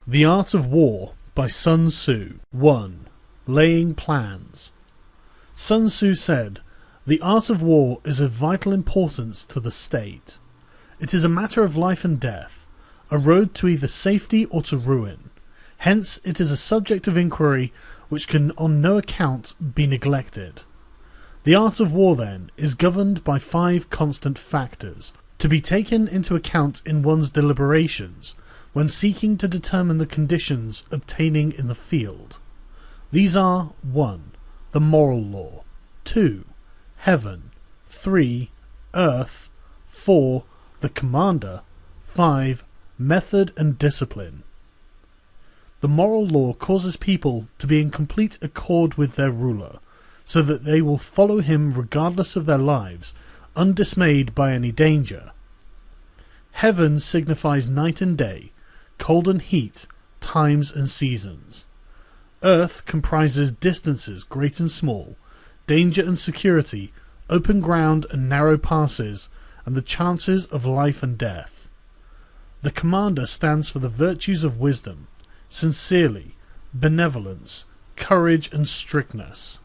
The Art of War by Sun Tzu. 1. Laying Plans. Sun Tzu said, "The art of war is of vital importance to the state. It is a matter of life and death, a road to either safety or to ruin. Hence it is a subject of inquiry which can on no account be neglected. The art of war, then, is governed by 5 constant factors, to be taken into account in one's deliberations when seeking to determine the conditions obtaining in the field. These are 1. The moral law, 2. Heaven, 3. Earth, 4. The commander, 5. Method and discipline. The moral law causes people to be in complete accord with their ruler, so that they will follow him regardless of their lives, undismayed by any danger. Heaven signifies night and day, cold and heat, times and seasons. Earth comprises distances great and small, danger and security, open ground and narrow passes, and the chances of life and death. The commander stands for the virtues of wisdom, sincerity, benevolence, courage and strictness.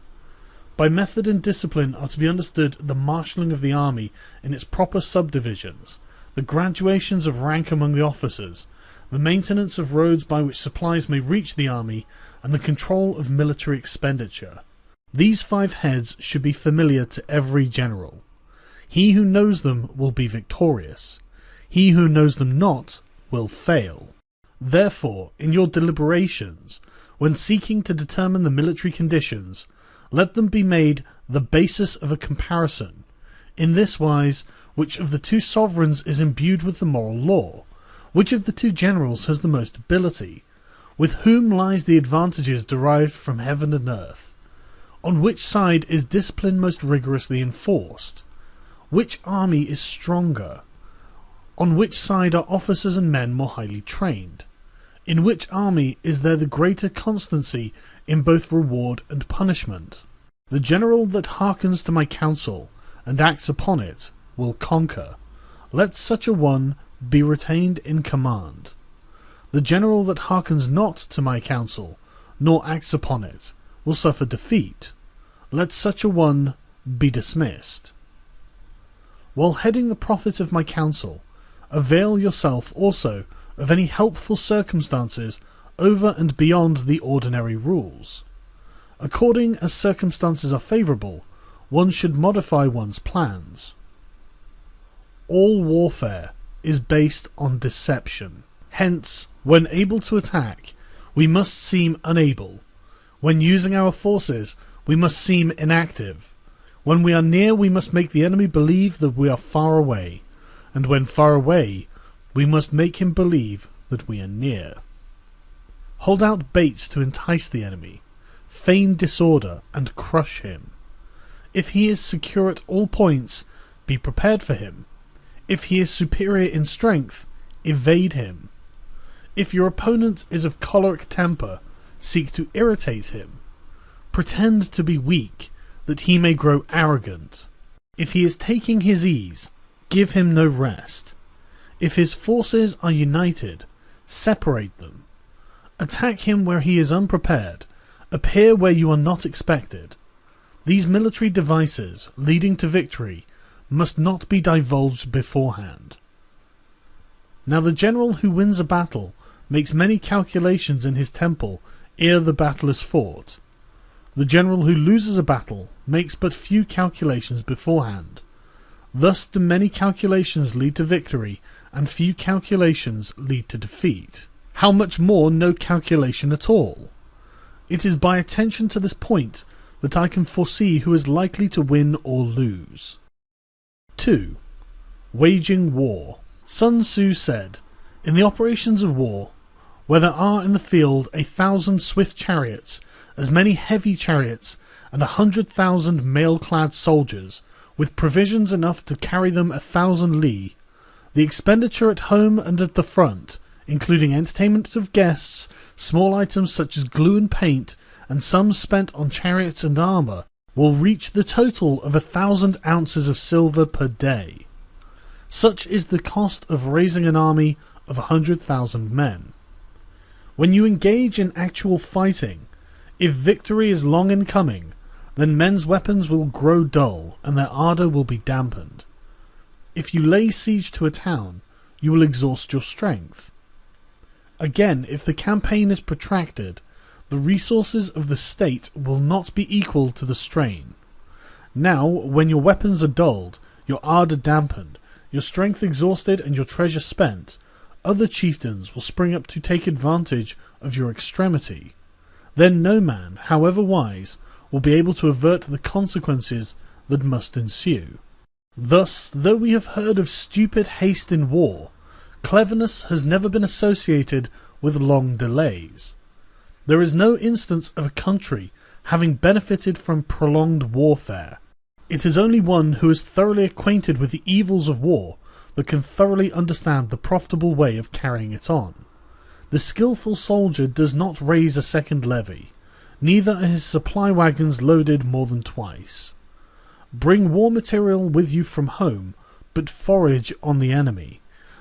By method and discipline are to be understood the marshalling of the army in its proper subdivisions, the graduations of rank among the officers, the maintenance of roads by which supplies may reach the army, and the control of military expenditure. These 5 heads should be familiar to every general. He who knows them will be victorious. He who knows them not will fail. Therefore, in your deliberations, when seeking to determine the military conditions, let them be made the basis of a comparison, in this wise: which of the 2 sovereigns is imbued with the moral law? Which of the 2 generals has the most ability? With whom lies the advantages derived from heaven and earth? On which side is discipline most rigorously enforced? Which army is stronger? On which side are officers and men more highly trained? In which army is there the greater constancy in both reward and punishment? The general that hearkens to my counsel and acts upon it will conquer. Let such a one be retained in command. The general that hearkens not to my counsel, nor acts upon it, will suffer defeat. Let such a one be dismissed. While heading the profit of my counsel, avail yourself also of any helpful circumstances over and beyond the ordinary rules. According as circumstances are favourable, one should modify one's plans. All warfare is based on deception. Hence, when able to attack, we must seem unable. When using our forces, we must seem inactive. When we are near, we must make the enemy believe that we are far away, and when far away, we must make him believe that we are near. Hold out baits to entice the enemy, feign disorder, and crush him. If he is secure at all points, be prepared for him. If he is superior in strength, evade him. If your opponent is of choleric temper, seek to irritate him. Pretend to be weak, that he may grow arrogant. If he is taking his ease, give him no rest. If his forces are united, separate them. Attack him where he is unprepared, appear where you are not expected. These military devices, leading to victory, must not be divulged beforehand. Now the general who wins a battle makes many calculations in his temple ere the battle is fought. The general who loses a battle makes but few calculations beforehand. Thus do many calculations lead to victory, and few calculations lead to defeat. How much more no calculation at all? It is by attention to this point that I can foresee who is likely to win or lose. 2. Waging war. Sun Tzu said, "In the operations of war, where there are in the field 1,000 swift chariots, as many heavy chariots, and 100,000 mail-clad soldiers, with provisions enough to carry them 1,000 li, the expenditure at home and at the front, including entertainment of guests, small items such as glue and paint, and sums spent on chariots and armour, will reach the total of 1,000 ounces of silver per day. Such is the cost of raising an army of 100,000 men. When you engage in actual fighting, if victory is long in coming, then men's weapons will grow dull and their ardour will be dampened. If you lay siege to a town, you will exhaust your strength. Again, if the campaign is protracted, the resources of the state will not be equal to the strain. Now, when your weapons are dulled, your ardour dampened, your strength exhausted and your treasure spent, other chieftains will spring up to take advantage of your extremity. Then no man, however wise, will be able to avert the consequences that must ensue. Thus, though we have heard of stupid haste in war, cleverness has never been associated with long delays. There is no instance of a country having benefited from prolonged warfare. It is only one who is thoroughly acquainted with the evils of war that can thoroughly understand the profitable way of carrying it on. The skilful soldier does not raise a second levy, neither are his supply wagons loaded more than twice. Bring war material with you from home, but forage on the enemy.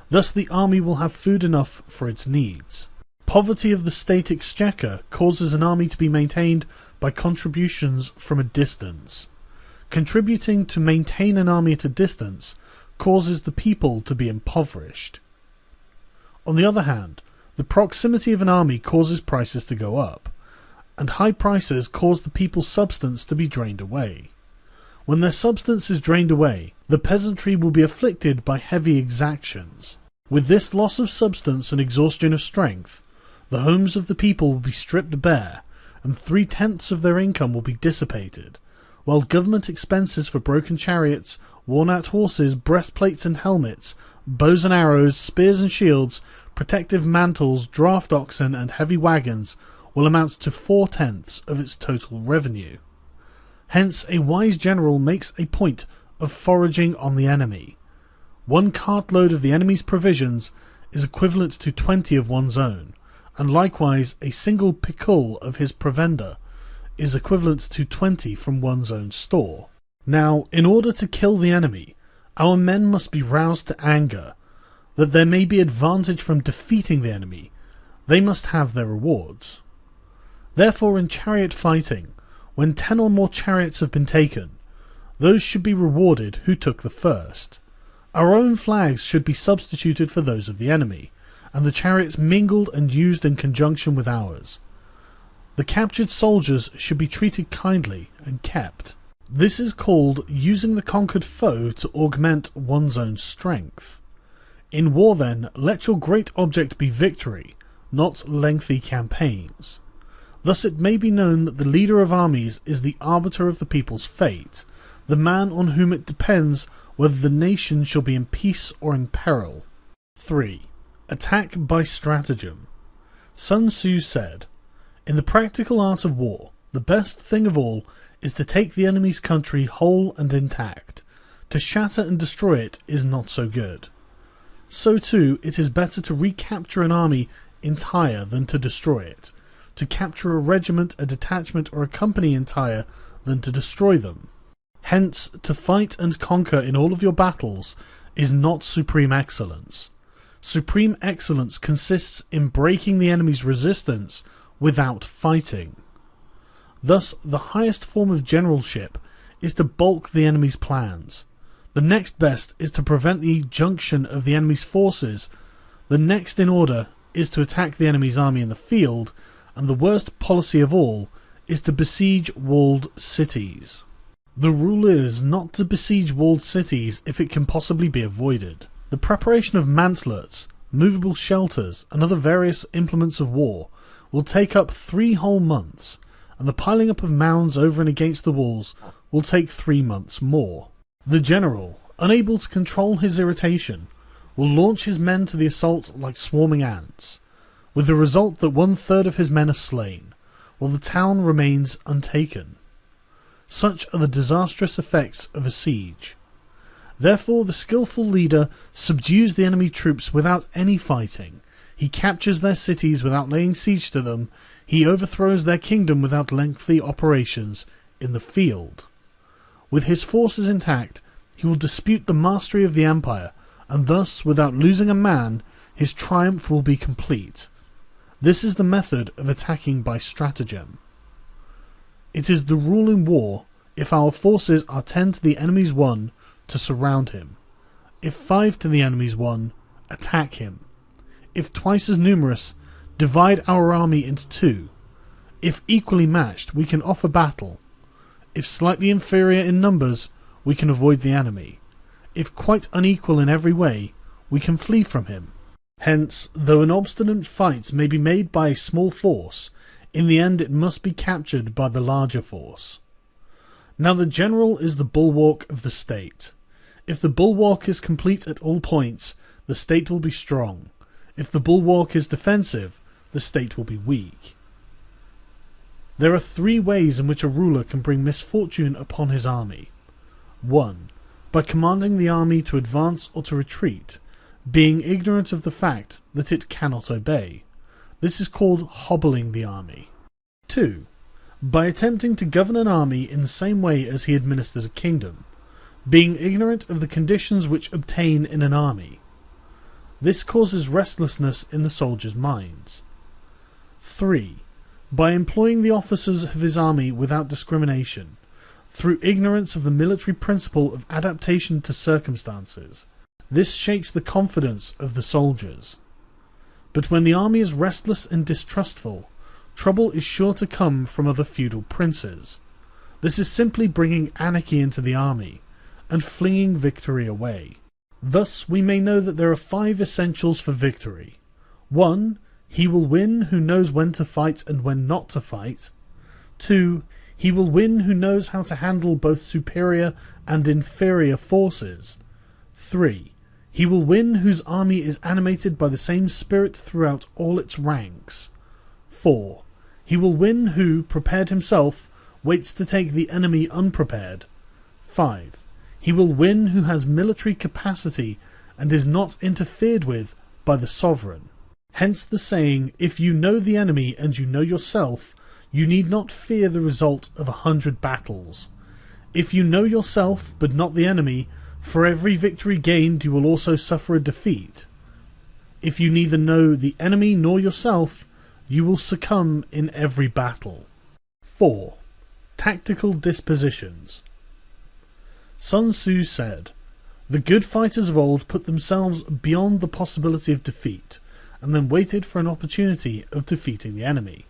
Thus the army will have food enough for its needs. Poverty of the state exchequer causes an army to be maintained by contributions from a distance. Contributing to maintain an army at a distance causes the people to be impoverished. On the other hand, the proximity of an army causes prices to go up, and high prices cause the people's substance to be drained away. When their substance is drained away, the peasantry will be afflicted by heavy exactions. With this loss of substance and exhaustion of strength, the homes of the people will be stripped bare, and 3/10 of their income will be dissipated, while government expenses for broken chariots, worn-out horses, breastplates and helmets, bows and arrows, spears and shields, protective mantles, draft oxen and heavy wagons will amount to 4/10 of its total revenue. Hence a wise general makes a point of foraging on the enemy. 1 cartload of the enemy's provisions is equivalent to 20 of one's own, and likewise a single picul of his provender is equivalent to 20 from one's own store. Now, in order to kill the enemy, our men must be roused to anger. That there may be advantage from defeating the enemy, they must have their rewards. Therefore, in chariot fighting, when 10 or more chariots have been taken, those should be rewarded who took the first. Our own flags should be substituted for those of the enemy, and the chariots mingled and used in conjunction with ours. The captured soldiers should be treated kindly and kept. This is called using the conquered foe to augment one's own strength. In war, then, let your great object be victory, not lengthy campaigns. Thus it may be known that the leader of armies is the arbiter of the people's fate, the man on whom it depends whether the nation shall be in peace or in peril. 3. Attack by stratagem. Sun Tzu said, "In the practical art of war, the best thing of all is to take the enemy's country whole and intact. To shatter and destroy it is not so good. So too, it is better to recapture an army entire than to destroy it, to capture a regiment, a detachment, or a company entire than to destroy them. Hence, to fight and conquer in all of your battles is not supreme excellence. Supreme excellence consists in breaking the enemy's resistance without fighting. Thus, the highest form of generalship is to balk the enemy's plans. The next best is to prevent the junction of the enemy's forces. The next in order is to attack the enemy's army in the field, and the worst policy of all is to besiege walled cities. The rule is not to besiege walled cities if it can possibly be avoided. The preparation of mantlets, movable shelters, and other various implements of war will take up 3 whole months, and the piling up of mounds over and against the walls will take 3 months more. The general, unable to control his irritation, will launch his men to the assault like swarming ants, with the result that 1/3 of his men are slain, while the town remains untaken. Such are the disastrous effects of a siege. Therefore the skilful leader subdues the enemy troops without any fighting. He captures their cities without laying siege to them. He overthrows their kingdom without lengthy operations in the field. With his forces intact, he will dispute the mastery of the empire, and thus, without losing a man, his triumph will be complete. This is the method of attacking by stratagem. It is the rule in war, if our forces are 10 to the enemy's 1, to surround him. If 5 to the enemy's 1, attack him. If twice as numerous, divide our army into 2. If equally matched, we can offer battle. If slightly inferior in numbers, we can avoid the enemy. If quite unequal in every way, we can flee from him. Hence, though an obstinate fight may be made by a small force, in the end it must be captured by the larger force. Now the general is the bulwark of the state. If the bulwark is complete at all points, the state will be strong. If the bulwark is defensive, the state will be weak. There are 3 ways in which a ruler can bring misfortune upon his army. 1. By commanding the army to advance or to retreat, being ignorant of the fact that it cannot obey. This is called hobbling the army. 2. By attempting to govern an army in the same way as he administers a kingdom, being ignorant of the conditions which obtain in an army. This causes restlessness in the soldiers' minds. 3. By employing the officers of his army without discrimination, through ignorance of the military principle of adaptation to circumstances. This shakes the confidence of the soldiers. But when the army is restless and distrustful, trouble is sure to come from other feudal princes. This is simply bringing anarchy into the army, and flinging victory away. Thus we may know that there are 5 essentials for victory. 1. He will win who knows when to fight and when not to fight. 2. He will win who knows how to handle both superior and inferior forces. 3. He will win whose army is animated by the same spirit throughout all its ranks. 4. He will win who, prepared himself, waits to take the enemy unprepared. 5. He will win who has military capacity and is not interfered with by the sovereign. Hence the saying, if you know the enemy and you know yourself, you need not fear the result of 100 battles. If you know yourself, but not the enemy, for every victory gained you will also suffer a defeat. If you neither know the enemy nor yourself, you will succumb in every battle. 4. Tactical dispositions. Sun Tzu said, "The good fighters of old put themselves beyond the possibility of defeat, and then waited for an opportunity of defeating the enemy.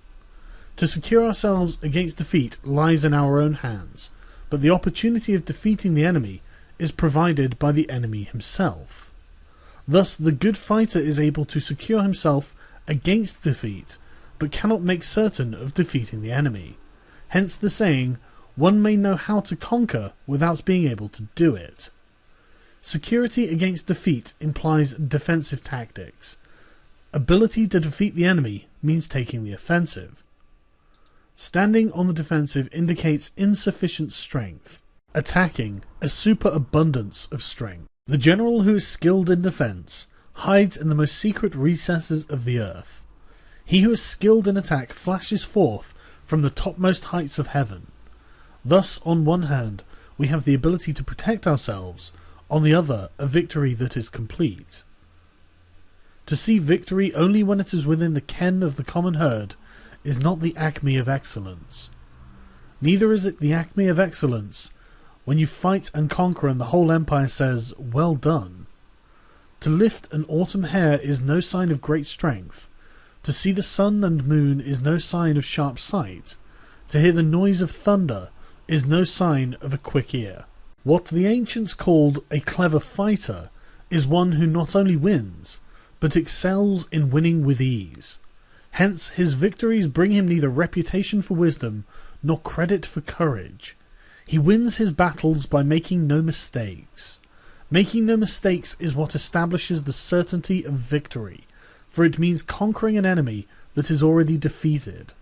To secure ourselves against defeat lies in our own hands, but the opportunity of defeating the enemy is provided by the enemy himself. Thus the good fighter is able to secure himself against defeat, but cannot make certain of defeating the enemy. Hence the saying, one may know how to conquer without being able to do it." Security against defeat implies defensive tactics. Ability to defeat the enemy means taking the offensive. Standing on the defensive indicates insufficient strength. Attacking, a superabundance of strength. The general who is skilled in defense hides in the most secret recesses of the earth. He who is skilled in attack flashes forth from the topmost heights of heaven. Thus, on one hand, we have the ability to protect ourselves, on the other, a victory that is complete. To see victory only when it is within the ken of the common herd is not the acme of excellence. Neither is it the acme of excellence when you fight and conquer and the whole empire says, "Well done." To lift an autumn hair is no sign of great strength. To see the sun and moon is no sign of sharp sight. To hear the noise of thunder is no sign of a quick ear. What the ancients called a clever fighter is one who not only wins, but excels in winning with ease. Hence his victories bring him neither reputation for wisdom nor credit for courage. He wins his battles by making no mistakes. Making no mistakes is what establishes the certainty of victory, for it means conquering an enemy that is already defeated.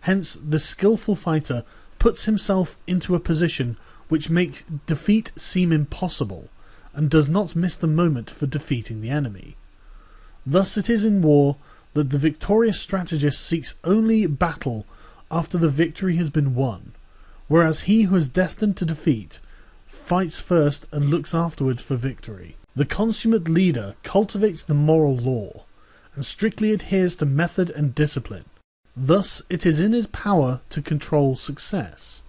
Hence the skillful fighter puts himself into a position which makes defeat seem impossible, and does not miss the moment for defeating the enemy. Thus it is in war that the victorious strategist seeks only battle after the victory has been won, whereas he who is destined to defeat fights first and looks afterwards for victory. The consummate leader cultivates the moral law, and strictly adheres to method and discipline. Thus, it is in his power to control success.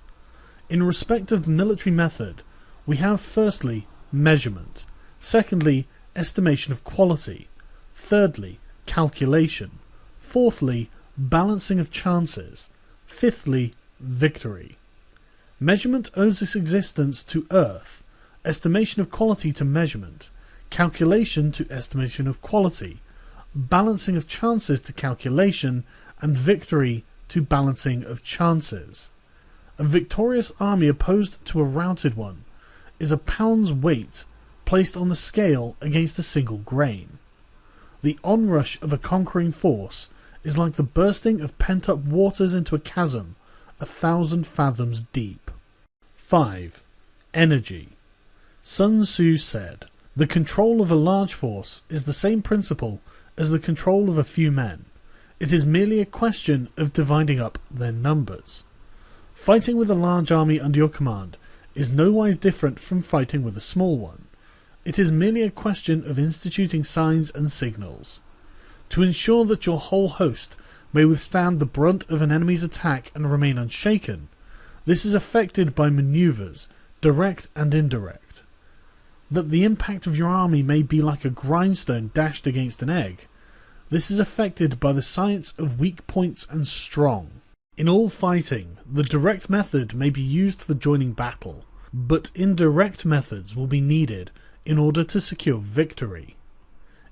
In respect of military method, we have firstly, measurement, secondly, estimation of quality, thirdly, calculation, fourthly, balancing of chances, fifthly, victory. Measurement owes its existence to earth, estimation of quality to measurement, calculation to estimation of quality, balancing of chances to calculation, and victory to balancing of chances. A victorious army opposed to a routed one is a pound's weight placed on the scale against a single grain. The onrush of a conquering force is like the bursting of pent-up waters into a chasm 1,000 fathoms deep. 5. Energy. Sun Tzu said, "The control of a large force is the same principle as the control of a few men. It is merely a question of dividing up their numbers." Fighting with a large army under your command is nowise different from fighting with a small one. It is merely a question of instituting signs and signals. To ensure that your whole host may withstand the brunt of an enemy's attack and remain unshaken, this is effected by manoeuvres, direct and indirect. That the impact of your army may be like a grindstone dashed against an egg, this is effected by the science of weak points and strong. In all fighting, the direct method may be used for joining battle, but indirect methods will be needed in order to secure victory.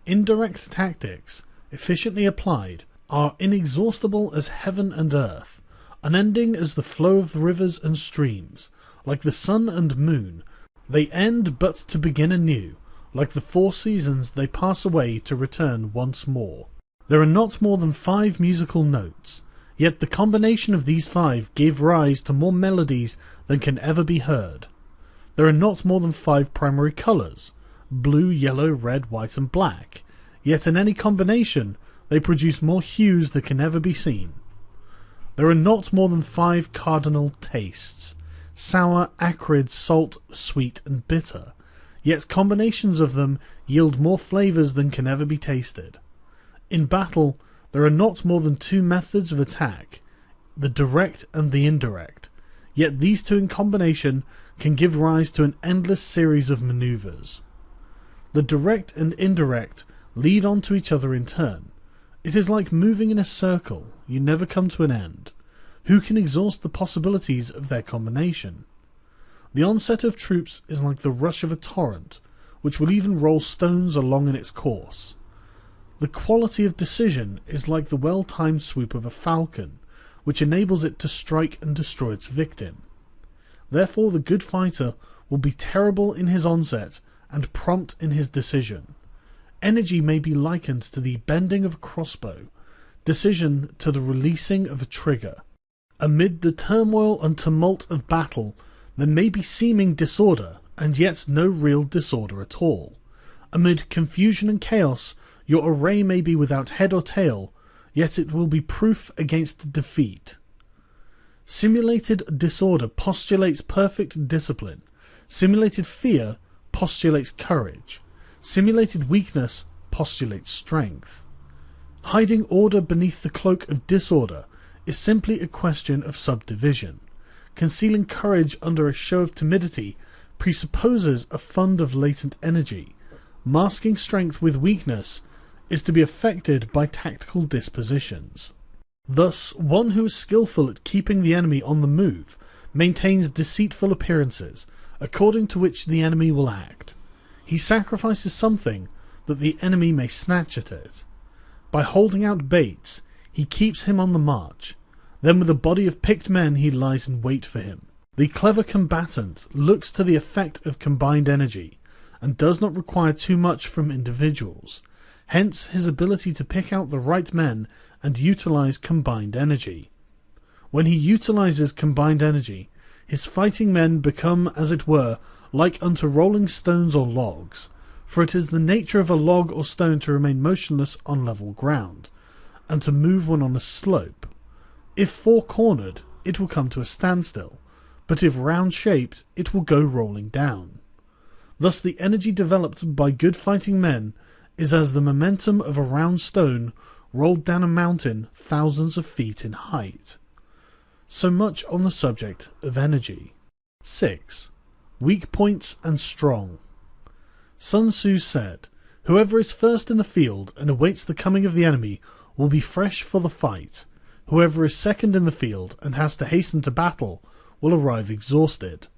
Indirect tactics, efficiently applied, are inexhaustible as heaven and earth, unending as the flow of the rivers and streams. Like the sun and moon, they end but to begin anew. Like the 4 seasons, they pass away to return once more. There are not more than 5 musical notes, yet the combination of these 5 give rise to more melodies than can ever be heard. There are not more than 5 primary colours, blue, yellow, red, white and black, yet in any combination they produce more hues that can never be seen. There are not more than 5 cardinal tastes, sour, acrid, salt, sweet and bitter, yet combinations of them yield more flavours than can ever be tasted. In battle, there are not more than 2 methods of attack, the direct and the indirect, yet these 2 in combination can give rise to an endless series of manoeuvres. The direct and indirect lead on to each other in turn. It is like moving in a circle, you never come to an end. Who can exhaust the possibilities of their combination? The onset of troops is like the rush of a torrent, which will even roll stones along in its course. The quality of decision is like the well-timed swoop of a falcon, which enables it to strike and destroy its victim. Therefore the good fighter will be terrible in his onset and prompt in his decision. Energy may be likened to the bending of a crossbow, decision to the releasing of a trigger. Amid the turmoil and tumult of battle, there may be seeming disorder, and yet no real disorder at all. Amid confusion and chaos, your array may be without head or tail, yet it will be proof against defeat. Simulated disorder postulates perfect discipline. Simulated fear postulates courage. Simulated weakness postulates strength. Hiding order beneath the cloak of disorder is simply a question of subdivision. Concealing courage under a show of timidity presupposes a fund of latent energy. Masking strength with weakness is to be effected by tactical dispositions. Thus, one who is skillful at keeping the enemy on the move maintains deceitful appearances, according to which the enemy will act. He sacrifices something that the enemy may snatch at it. By holding out baits, he keeps him on the march. Then with a body of picked men he lies in wait for him. The clever combatant looks to the effect of combined energy, and does not require too much from individuals. Hence his ability to pick out the right men and utilize combined energy. When he utilizes combined energy, his fighting men become, as it were, like unto rolling stones or logs, for it is the nature of a log or stone to remain motionless on level ground, and to move when on a slope. If four-cornered, it will come to a standstill, but if round-shaped, it will go rolling down. Thus the energy developed by good fighting men is as the momentum of a round stone rolled down a mountain thousands of feet in height. So much on the subject of energy. 6. Weak points and strong. Sun Tzu said, "Whoever is first in the field and awaits the coming of the enemy will be fresh for the fight. Whoever is second in the field and has to hasten to battle will arrive exhausted."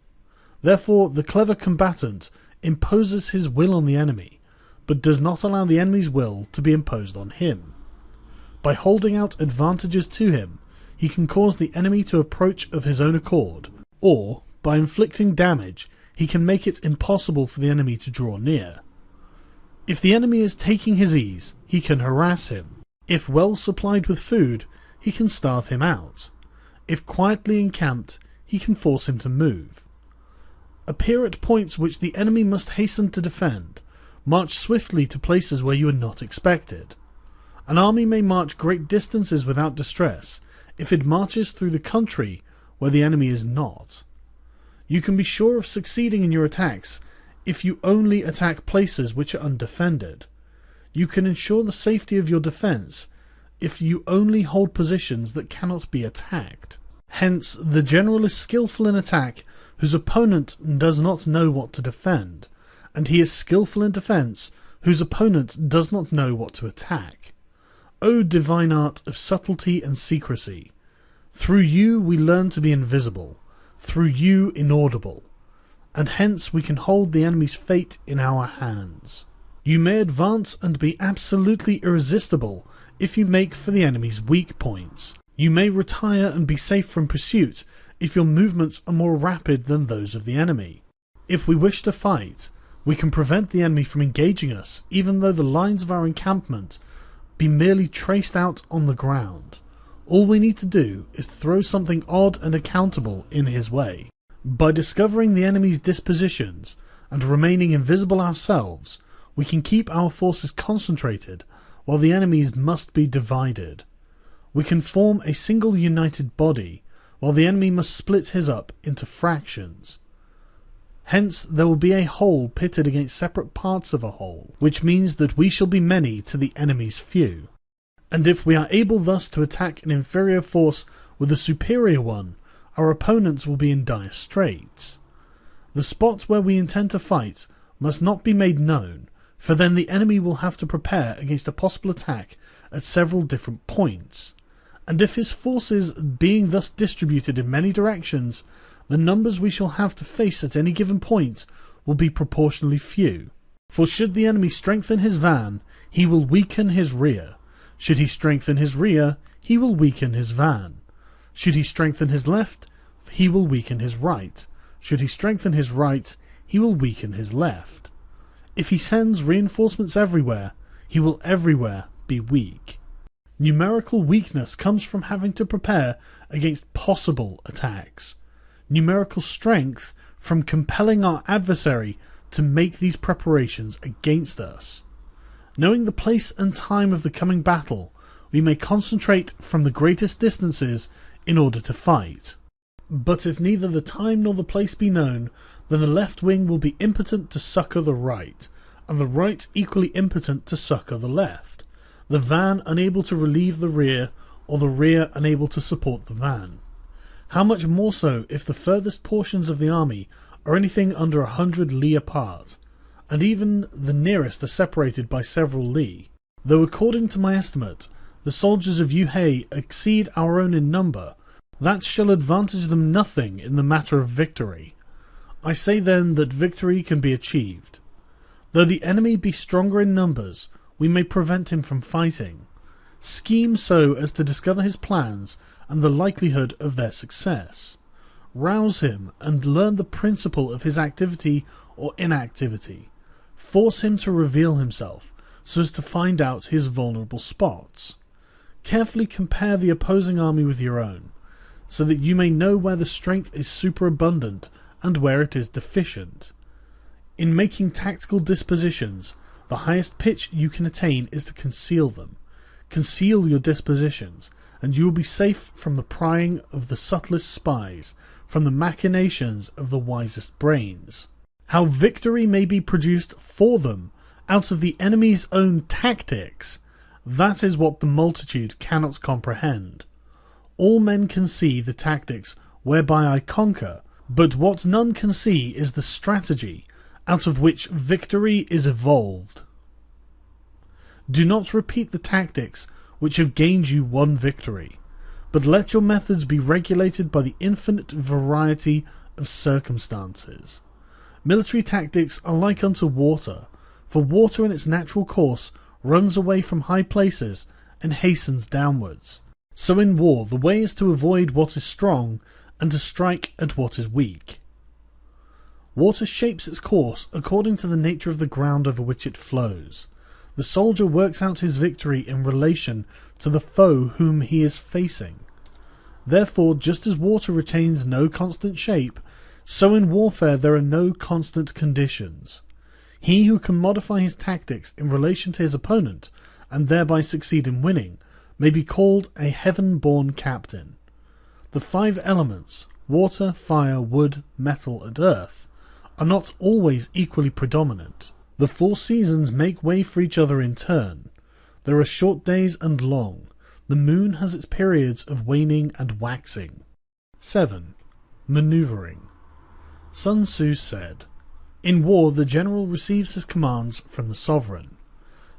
Therefore, the clever combatant imposes his will on the enemy, but does not allow the enemy's will to be imposed on him. By holding out advantages to him, he can cause the enemy to approach of his own accord, or, by inflicting damage, he can make it impossible for the enemy to draw near. If the enemy is taking his ease, he can harass him. If well supplied with food, he can starve him out. If quietly encamped, he can force him to move. Appear at points which the enemy must hasten to defend. March swiftly to places where you are not expected. An army may march great distances without distress if it marches through the country where the enemy is not. You can be sure of succeeding in your attacks if you only attack places which are undefended. You can ensure the safety of your defence if you only hold positions that cannot be attacked. Hence, the general is skillful in attack whose opponent does not know what to defend, and he is skillful in defence whose opponent does not know what to attack. O divine art of subtlety and secrecy! Through you we learn to be invisible, through you inaudible, and hence we can hold the enemy's fate in our hands. You may advance and be absolutely irresistible if you make for the enemy's weak points. You may retire and be safe from pursuit if your movements are more rapid than those of the enemy. If we wish to fight, we can prevent the enemy from engaging us even though the lines of our encampment be merely traced out on the ground. All we need to do is throw something odd and accountable in his way. By discovering the enemy's dispositions and remaining invisible ourselves, we can keep our forces concentrated while the enemy's must be divided. We can form a single united body while the enemy must split his up into fractions. Hence there will be a whole pitted against separate parts of a whole, which means that we shall be many to the enemy's few. And if we are able thus to attack an inferior force with a superior one, our opponents will be in dire straits. The spot where we intend to fight must not be made known, for then the enemy will have to prepare against a possible attack at several different points. And if his forces being thus distributed in many directions, the numbers we shall have to face at any given point will be proportionally few. For should the enemy strengthen his van, he will weaken his rear. Should he strengthen his rear, he will weaken his van. Should he strengthen his left, he will weaken his right. Should he strengthen his right, he will weaken his left. If he sends reinforcements everywhere, he will everywhere be weak. Numerical weakness comes from having to prepare against possible attacks. Numerical strength from compelling our adversary to make these preparations against us. Knowing the place and time of the coming battle, we may concentrate from the greatest distances in order to fight. But if neither the time nor the place be known, then the left wing will be impotent to succour the right, and the right equally impotent to succour the left, the van unable to relieve the rear, or the rear unable to support the van. How much more so if the furthest portions of the army are anything under 100 li apart, and even the nearest are separated by several li. Though according to my estimate, the soldiers of Yue He exceed our own in number, that shall advantage them nothing in the matter of victory. I say then that victory can be achieved. Though the enemy be stronger in numbers, we may prevent him from fighting. Scheme so as to discover his plans and the likelihood of their success. Rouse him and learn the principle of his activity or inactivity. Force him to reveal himself so as to find out his vulnerable spots. Carefully compare the opposing army with your own, so that you may know where the strength is superabundant and where it is deficient. In making tactical dispositions, the highest pitch you can attain is to conceal them. Conceal your dispositions, and you will be safe from the prying of the subtlest spies, from the machinations of the wisest brains. How victory may be produced for them out of the enemy's own tactics, that is what the multitude cannot comprehend. All men can see the tactics whereby I conquer, but what none can see is the strategy out of which victory is evolved. Do not repeat the tactics which have gained you one victory, but let your methods be regulated by the infinite variety of circumstances. Military tactics are like unto water, for water in its natural course runs away from high places and hastens downwards. So in war the way is to avoid what is strong and to strike at what is weak. Water shapes its course according to the nature of the ground over which it flows. The soldier works out his victory in relation to the foe whom he is facing. Therefore, just as water retains no constant shape, so in warfare there are no constant conditions. He who can modify his tactics in relation to his opponent, and thereby succeed in winning, may be called a heaven-born captain. The 5 elements, water, fire, wood, metal, and earth, are not always equally predominant. The 4 seasons make way for each other in turn. There are short days and long. The moon has its periods of waning and waxing. 7. Maneuvering. Sun Tzu said, "In war the general receives his commands from the sovereign.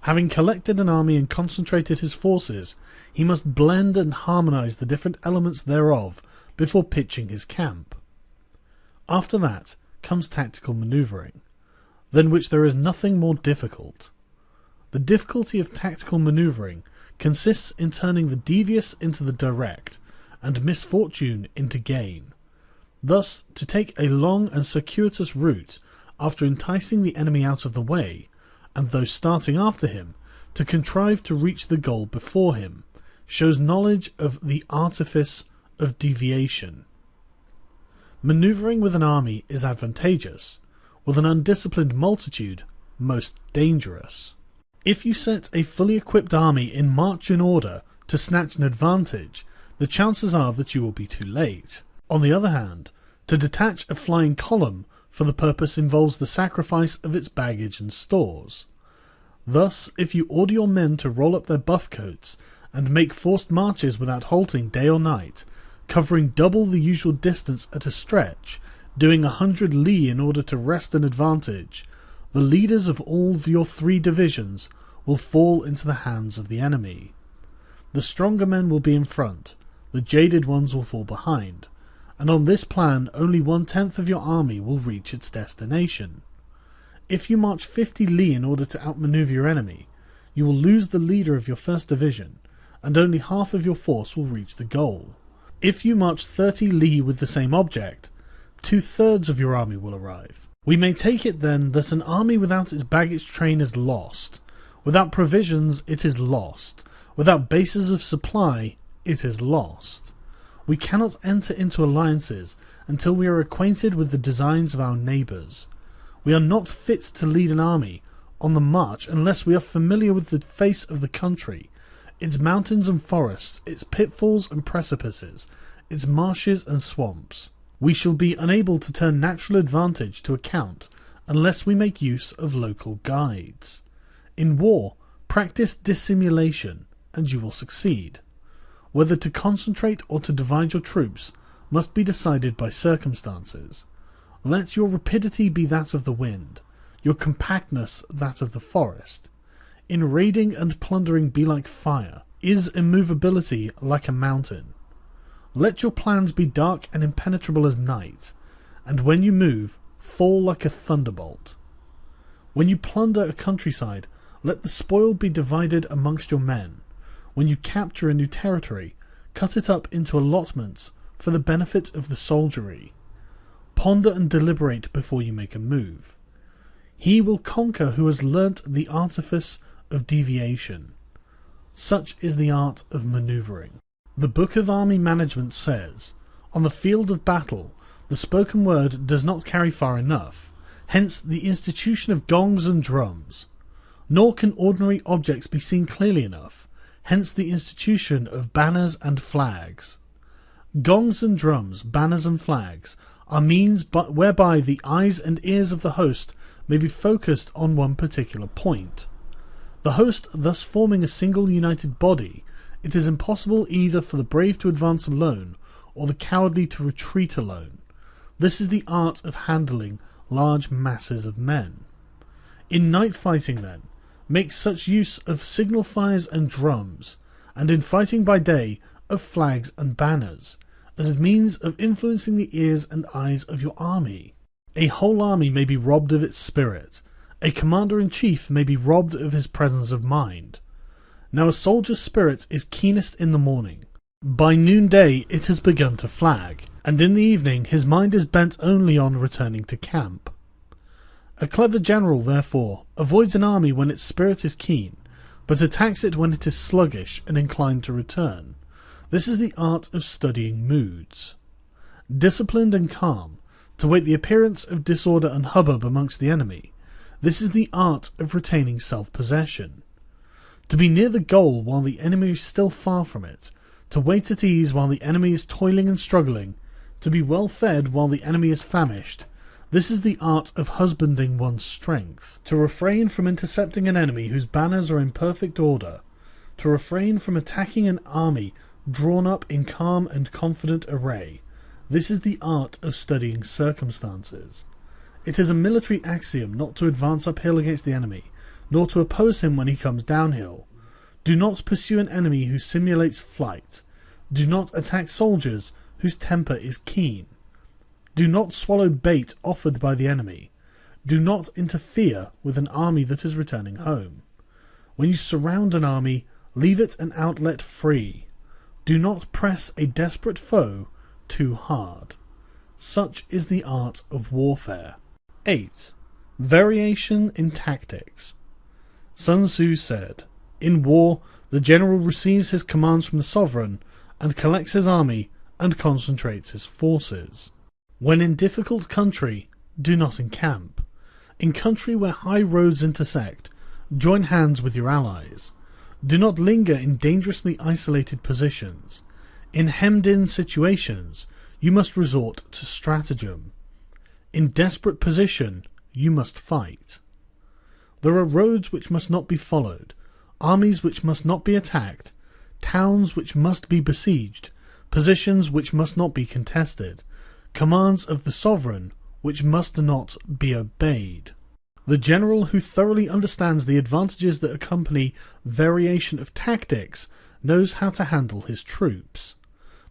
Having collected an army and concentrated his forces, he must blend and harmonize the different elements thereof before pitching his camp. After that comes tactical maneuvering, than which there is nothing more difficult. The difficulty of tactical maneuvering consists in turning the devious into the direct, and misfortune into gain. Thus, to take a long and circuitous route after enticing the enemy out of the way, and though starting after him, to contrive to reach the goal before him, shows knowledge of the artifice of deviation. Maneuvering with an army is advantageous, with an undisciplined multitude most dangerous. If you set a fully equipped army in march in order to snatch an advantage, the chances are that you will be too late. On the other hand, to detach a flying column for the purpose involves the sacrifice of its baggage and stores. Thus, if you order your men to roll up their buff coats and make forced marches without halting day or night, covering double the usual distance at a stretch, doing 100 li in order to wrest an advantage, the leaders of all of your 3 divisions will fall into the hands of the enemy. The stronger men will be in front, the jaded ones will fall behind, and on this plan only 1/10 of your army will reach its destination. If you march 50 li in order to outmaneuver your enemy, you will lose the leader of your first division, and only half of your force will reach the goal. If you march 30 li with the same object, 2/3 of your army will arrive. We may take it then that an army without its baggage train is lost. Without provisions it is lost. Without bases of supply it is lost. We cannot enter into alliances until we are acquainted with the designs of our neighbours. We are not fit to lead an army on the march unless we are familiar with the face of the country, its mountains and forests, its pitfalls and precipices, its marshes and swamps. We shall be unable to turn natural advantage to account unless we make use of local guides. In war, practice dissimulation, and you will succeed. Whether to concentrate or to divide your troops must be decided by circumstances. Let your rapidity be that of the wind, your compactness that of the forest. In raiding and plundering be like fire, is immovability like a mountain. Let your plans be dark and impenetrable as night, and when you move, fall like a thunderbolt. When you plunder a countryside, let the spoil be divided amongst your men. When you capture a new territory, cut it up into allotments for the benefit of the soldiery. Ponder and deliberate before you make a move. He will conquer who has learnt the artifice of deviation. Such is the art of manoeuvring. The Book of Army Management says, "On the field of battle, the spoken word does not carry far enough, hence the institution of gongs and drums. Nor can ordinary objects be seen clearly enough, hence the institution of banners and flags. Gongs and drums, banners and flags are means whereby the eyes and ears of the host may be focused on one particular point. The host thus forming a single united body, it is impossible either for the brave to advance alone or the cowardly to retreat alone. This is the art of handling large masses of men. In night fighting, then, make such use of signal fires and drums, and in fighting by day of flags and banners, as a means of influencing the ears and eyes of your army. A whole army may be robbed of its spirit. A commander-in-chief may be robbed of his presence of mind. Now a soldier's spirit is keenest in the morning. By noonday it has begun to flag, and in the evening his mind is bent only on returning to camp. A clever general, therefore, avoids an army when its spirit is keen, but attacks it when it is sluggish and inclined to return. This is the art of studying moods. Disciplined and calm, to wait the appearance of disorder and hubbub amongst the enemy. This is the art of retaining self-possession. To be near the goal while the enemy is still far from it, to wait at ease while the enemy is toiling and struggling, to be well fed while the enemy is famished. This is the art of husbanding one's strength. To refrain from intercepting an enemy whose banners are in perfect order. To refrain from attacking an army drawn up in calm and confident array. This is the art of studying circumstances. It is a military axiom not to advance uphill against the enemy, nor to oppose him when he comes downhill. Do not pursue an enemy who simulates flight. Do not attack soldiers whose temper is keen. Do not swallow bait offered by the enemy. Do not interfere with an army that is returning home. When you surround an army, leave it an outlet free. Do not press a desperate foe too hard. Such is the art of warfare. 8. Variation in tactics. Sun Tzu said, "In war, the general receives his commands from the sovereign, and collects his army, and concentrates his forces. When in difficult country, do not encamp. In country where high roads intersect, join hands with your allies. Do not linger in dangerously isolated positions. In hemmed-in situations, you must resort to stratagem. In desperate position, you must fight. There are roads which must not be followed, armies which must not be attacked, towns which must be besieged, positions which must not be contested, commands of the sovereign which must not be obeyed." The general who thoroughly understands the advantages that accompany variation of tactics knows how to handle his troops.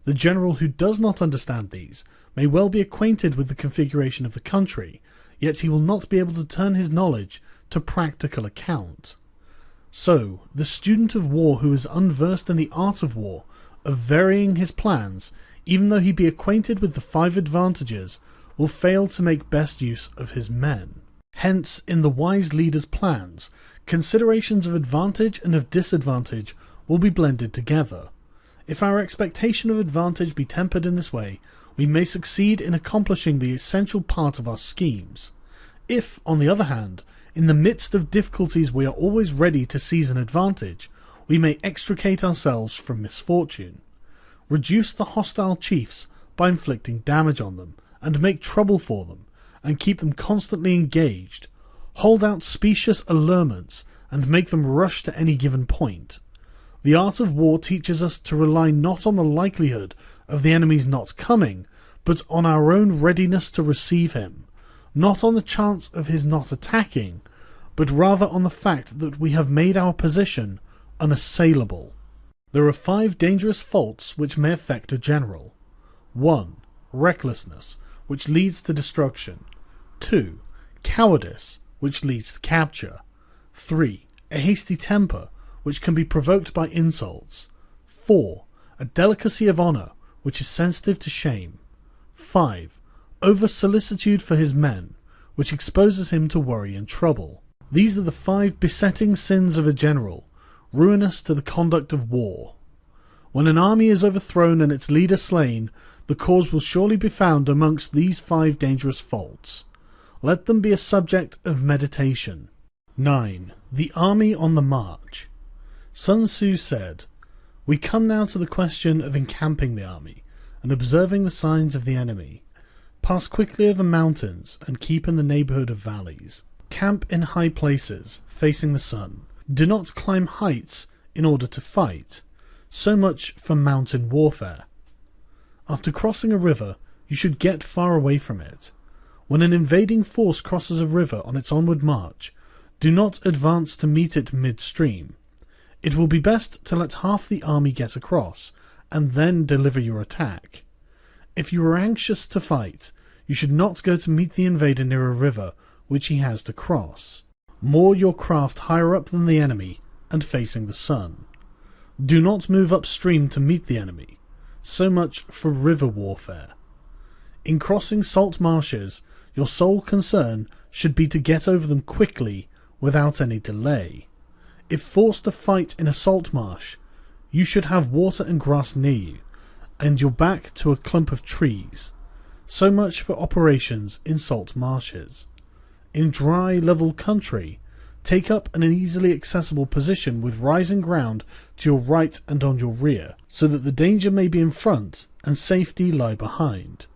The general who does not understand these may well be acquainted with the configuration of the country, yet he will not be able to turn his knowledge to practical account. So, the student of war who is unversed in the art of war, of varying his plans, even though he be acquainted with the 5 advantages, will fail to make best use of his men. Hence, in the wise leader's plans, considerations of advantage and of disadvantage will be blended together. If our expectation of advantage be tempered in this way, we may succeed in accomplishing the essential part of our schemes. If, on the other hand, in the midst of difficulties we are always ready to seize an advantage, we may extricate ourselves from misfortune. Reduce the hostile chiefs by inflicting damage on them, and make trouble for them, and keep them constantly engaged. Hold out specious allurements, and make them rush to any given point. The art of war teaches us to rely not on the likelihood of the enemy's not coming, but on our own readiness to receive him, not on the chance of his not attacking, but rather on the fact that we have made our position unassailable. There are 5 dangerous faults which may affect a general. 1. Recklessness, which leads to destruction. 2. Cowardice, which leads to capture. 3. A hasty temper, which can be provoked by insults. 4. A delicacy of honour, which is sensitive to shame. 5. Over-solicitude for his men, which exposes him to worry and trouble. These are the 5 besetting sins of a general, ruinous to the conduct of war. When an army is overthrown and its leader slain, the cause will surely be found amongst these 5 dangerous faults. Let them be a subject of meditation. 9. The army on the march. Sun Tzu said, "We come now to the question of encamping the army, and observing the signs of the enemy. Pass quickly over mountains and keep in the neighbourhood of valleys. Camp in high places, facing the sun. Do not climb heights in order to fight. So much for mountain warfare. After crossing a river, you should get far away from it. When an invading force crosses a river on its onward march, do not advance to meet it midstream. It will be best to let half the army get across, and then deliver your attack. If you are anxious to fight, you should not go to meet the invader near a river which he has to cross. Moor your craft higher up than the enemy and facing the sun. Do not move upstream to meet the enemy. So much for river warfare. In crossing salt marshes, your sole concern should be to get over them quickly without any delay. If forced to fight in a salt marsh, you should have water and grass near you, and your back to a clump of trees. So much for operations in salt marshes. In dry, level country, take up an easily accessible position with rising ground to your right and on your rear, so that the danger may be in front and safety lie behind.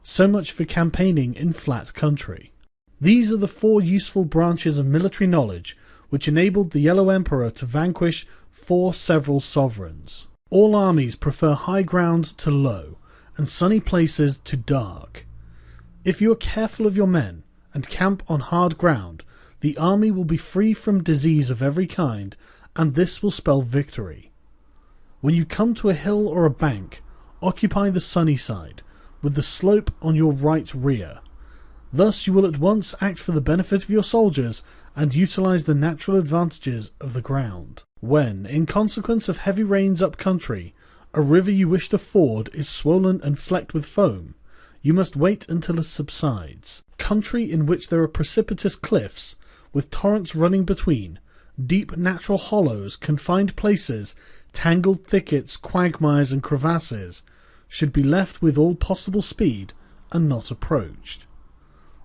So much for campaigning in flat country. These are the 4 useful branches of military knowledge which enabled the Yellow Emperor to vanquish 4 several sovereigns. All armies prefer high ground to low, and sunny places to dark. If you are careful of your men, and camp on hard ground, the army will be free from disease of every kind, and this will spell victory. When you come to a hill or a bank, occupy the sunny side, with the slope on your right rear. Thus you will at once act for the benefit of your soldiers and utilize the natural advantages of the ground. When, in consequence of heavy rains up country, a river you wish to ford is swollen and flecked with foam, you must wait until it subsides. Country in which there are precipitous cliffs, with torrents running between, deep natural hollows, confined places, tangled thickets, quagmires and crevasses, should be left with all possible speed and not approached.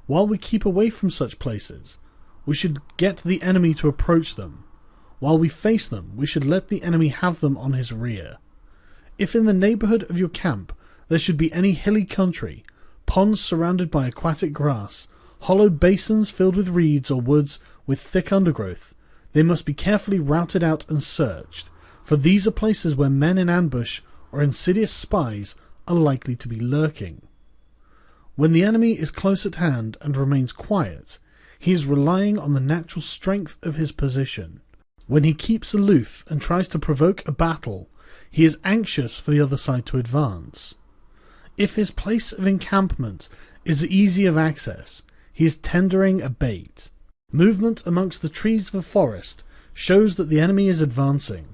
While we keep away from such places, we should get the enemy to approach them. While we face them, we should let the enemy have them on his rear. If in the neighbourhood of your camp there should be any hilly country, ponds surrounded by aquatic grass, hollow basins filled with reeds or woods with thick undergrowth, they must be carefully routed out and searched, for these are places where men in ambush or insidious spies are likely to be lurking. When the enemy is close at hand and remains quiet, he is relying on the natural strength of his position. When he keeps aloof and tries to provoke a battle, he is anxious for the other side to advance. If his place of encampment is easy of access, he is tendering a bait. Movement amongst the trees of a forest shows that the enemy is advancing.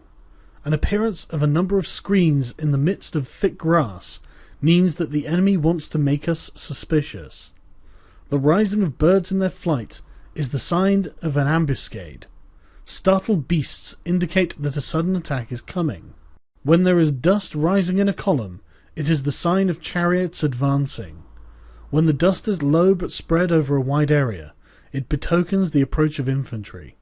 An appearance of a number of screens in the midst of thick grass means that the enemy wants to make us suspicious. The rising of birds in their flight is the sign of an ambuscade. Startled beasts indicate that a sudden attack is coming. When there is dust rising in a column, it is the sign of chariots advancing. When the dust is low but spread over a wide area, it betokens the approach of infantry.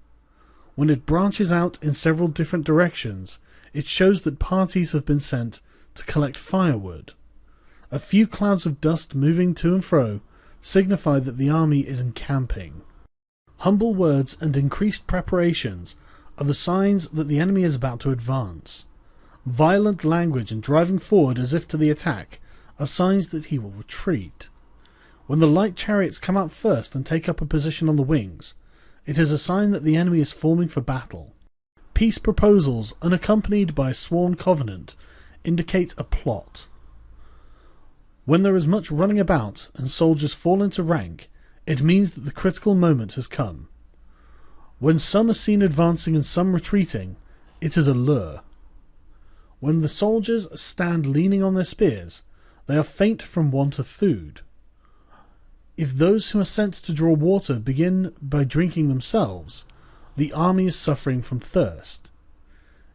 When it branches out in several different directions, it shows that parties have been sent to collect firewood. A few clouds of dust moving to and fro signify that the army is encamping. Humble words and increased preparations are the signs that the enemy is about to advance. Violent language and driving forward as if to the attack are signs that he will retreat. When the light chariots come out first and take up a position on the wings, it is a sign that the enemy is forming for battle. Peace proposals unaccompanied by a sworn covenant indicate a plot. When there is much running about and soldiers fall into rank, it means that the critical moment has come. When some are seen advancing and some retreating, it is a lure. When the soldiers stand leaning on their spears, they are faint from want of food. If those who are sent to draw water begin by drinking themselves, the army is suffering from thirst.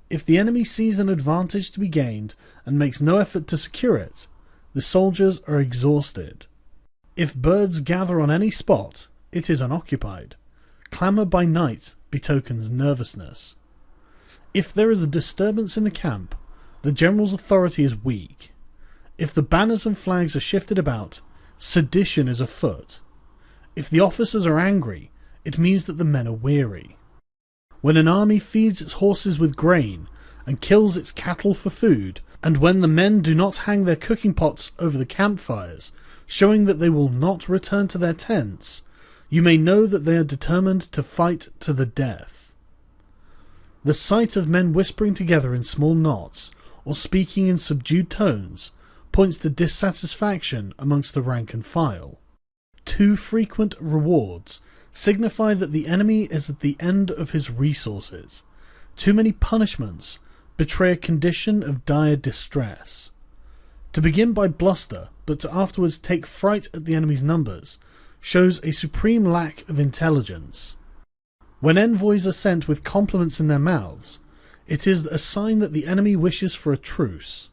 If the enemy sees an advantage to be gained and makes no effort to secure it, the soldiers are exhausted. If birds gather on any spot, it is unoccupied. Clamour by night betokens nervousness. If there is a disturbance in the camp, the general's authority is weak. If the banners and flags are shifted about, Sedition is afoot. If the officers are angry, it means that the men are weary. When an army feeds its horses with grain and kills its cattle for food, and when the men do not hang their cooking pots over the campfires, showing that they will not return to their tents, you may know that they are determined to fight to the death. The sight of men whispering together in small knots, or speaking in subdued tones, points to dissatisfaction amongst the rank and file. Too frequent rewards signify that the enemy is at the end of his resources. Too many punishments betray a condition of dire distress. To begin by bluster, but to afterwards take fright at the enemy's numbers, shows a supreme lack of intelligence. When envoys are sent with compliments in their mouths, it is a sign that the enemy wishes for a truce.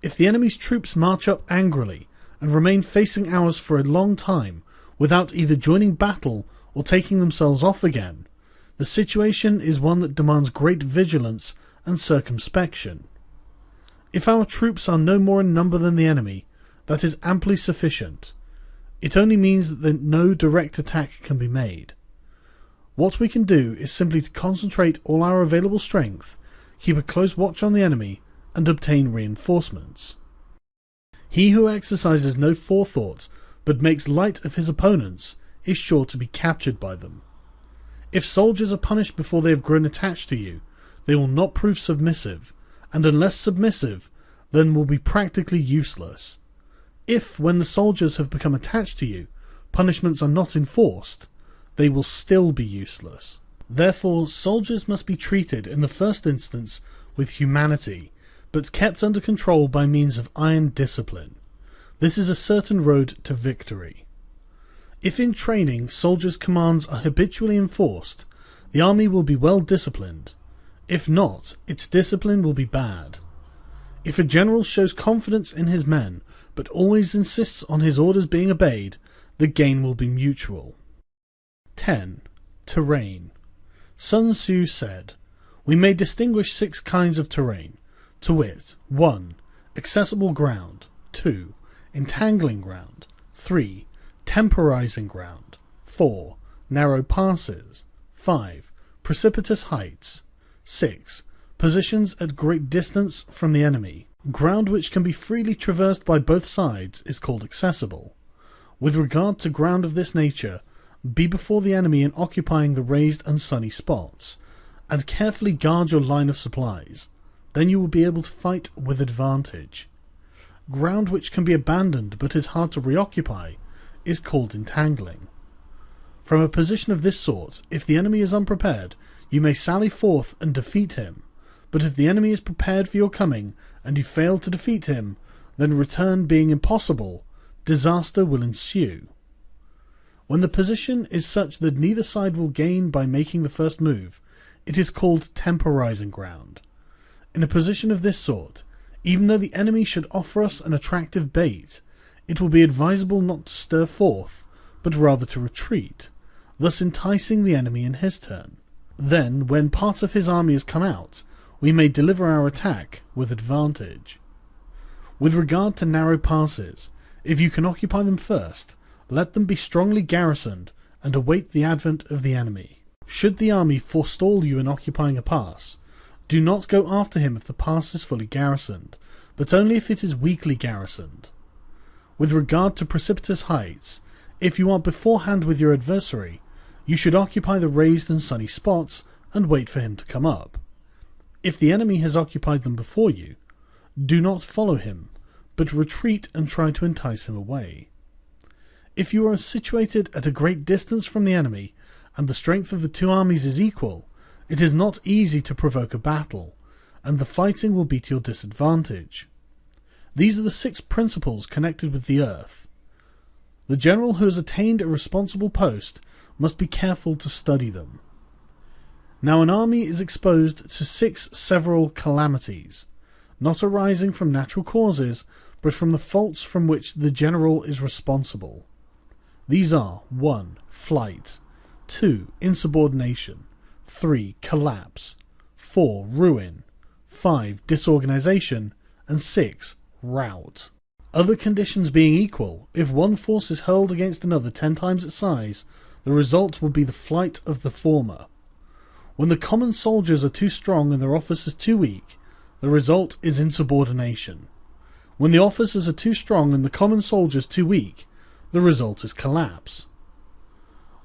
If the enemy's troops march up angrily and remain facing ours for a long time without either joining battle or taking themselves off again, the situation is one that demands great vigilance and circumspection. If our troops are no more in number than the enemy, that is amply sufficient. It only means that no direct attack can be made. What we can do is simply to concentrate all our available strength, keep a close watch on the enemy, and obtain reinforcements. He who exercises no forethought, but makes light of his opponents, is sure to be captured by them. If soldiers are punished before they have grown attached to you, they will not prove submissive, and unless submissive, then will be practically useless. If, when the soldiers have become attached to you, punishments are not enforced, they will still be useless. Therefore, soldiers must be treated in the first instance with humanity, but kept under control by means of iron discipline. This is a certain road to victory. If in training soldiers' commands are habitually enforced, the army will be well disciplined. If not, its discipline will be bad. If a general shows confidence in his men, but always insists on his orders being obeyed, the gain will be mutual. 10. Terrain. Sun Tzu said, "We may distinguish 6 kinds of terrain, to wit, 1. Accessible ground, 2. Entangling ground, 3. Temporizing ground, 4. Narrow passes, 5. Precipitous heights, 6. Positions at great distance from the enemy. Ground which can be freely traversed by both sides is called accessible. With regard to ground of this nature, be before the enemy in occupying the raised and sunny spots, and carefully guard your line of supplies. Then you will be able to fight with advantage. Ground which can be abandoned but is hard to reoccupy is called entangling. From a position of this sort, if the enemy is unprepared, you may sally forth and defeat him, but if the enemy is prepared for your coming, and you fail to defeat him, then return being impossible, disaster will ensue. When the position is such that neither side will gain by making the first move, it is called temporizing ground. In a position of this sort, even though the enemy should offer us an attractive bait, it will be advisable not to stir forth, but rather to retreat, thus enticing the enemy in his turn. Then, when part of his army has come out, we may deliver our attack with advantage. With regard to narrow passes, if you can occupy them first, let them be strongly garrisoned and await the advent of the enemy. Should the army forestall you in occupying a pass, do not go after him if the pass is fully garrisoned, but only if it is weakly garrisoned. With regard to precipitous heights, if you are beforehand with your adversary, you should occupy the raised and sunny spots and wait for him to come up. If the enemy has occupied them before you, do not follow him, but retreat and try to entice him away. If you are situated at a great distance from the enemy, and the strength of the two armies is equal, it is not easy to provoke a battle, and the fighting will be to your disadvantage. These are the 6 principles connected with the earth. The general who has attained a responsible post must be careful to study them. Now an army is exposed to 6 several calamities, not arising from natural causes, but from the faults from which the general is responsible. These are 1. Flight, 2. Insubordination, 3. Collapse, 4. Ruin, 5. Disorganization, and 6. Rout. Other conditions being equal, if one force is hurled against another 10 times its size, the result will be the flight of the former. When the common soldiers are too strong and their officers too weak, the result is insubordination. When the officers are too strong and the common soldiers too weak, the result is collapse.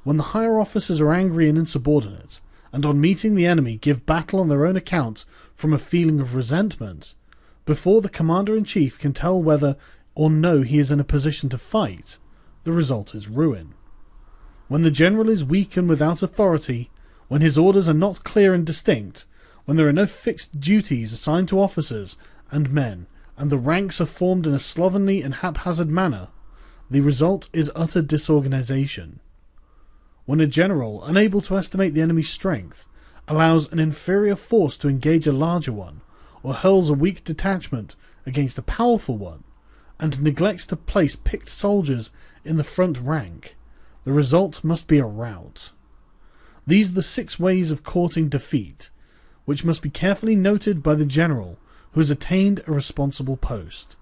When the higher officers are angry and insubordinate, and on meeting the enemy give battle on their own account from a feeling of resentment, before the commander-in-chief can tell whether or no he is in a position to fight, the result is ruin. When the general is weak and without authority, when his orders are not clear and distinct, when there are no fixed duties assigned to officers and men, and the ranks are formed in a slovenly and haphazard manner, the result is utter disorganization. When a general, unable to estimate the enemy's strength, allows an inferior force to engage a larger one, or hurls a weak detachment against a powerful one, and neglects to place picked soldiers in the front rank, the result must be a rout. These are the 6 ways of courting defeat, which must be carefully noted by the general who has attained a responsible post.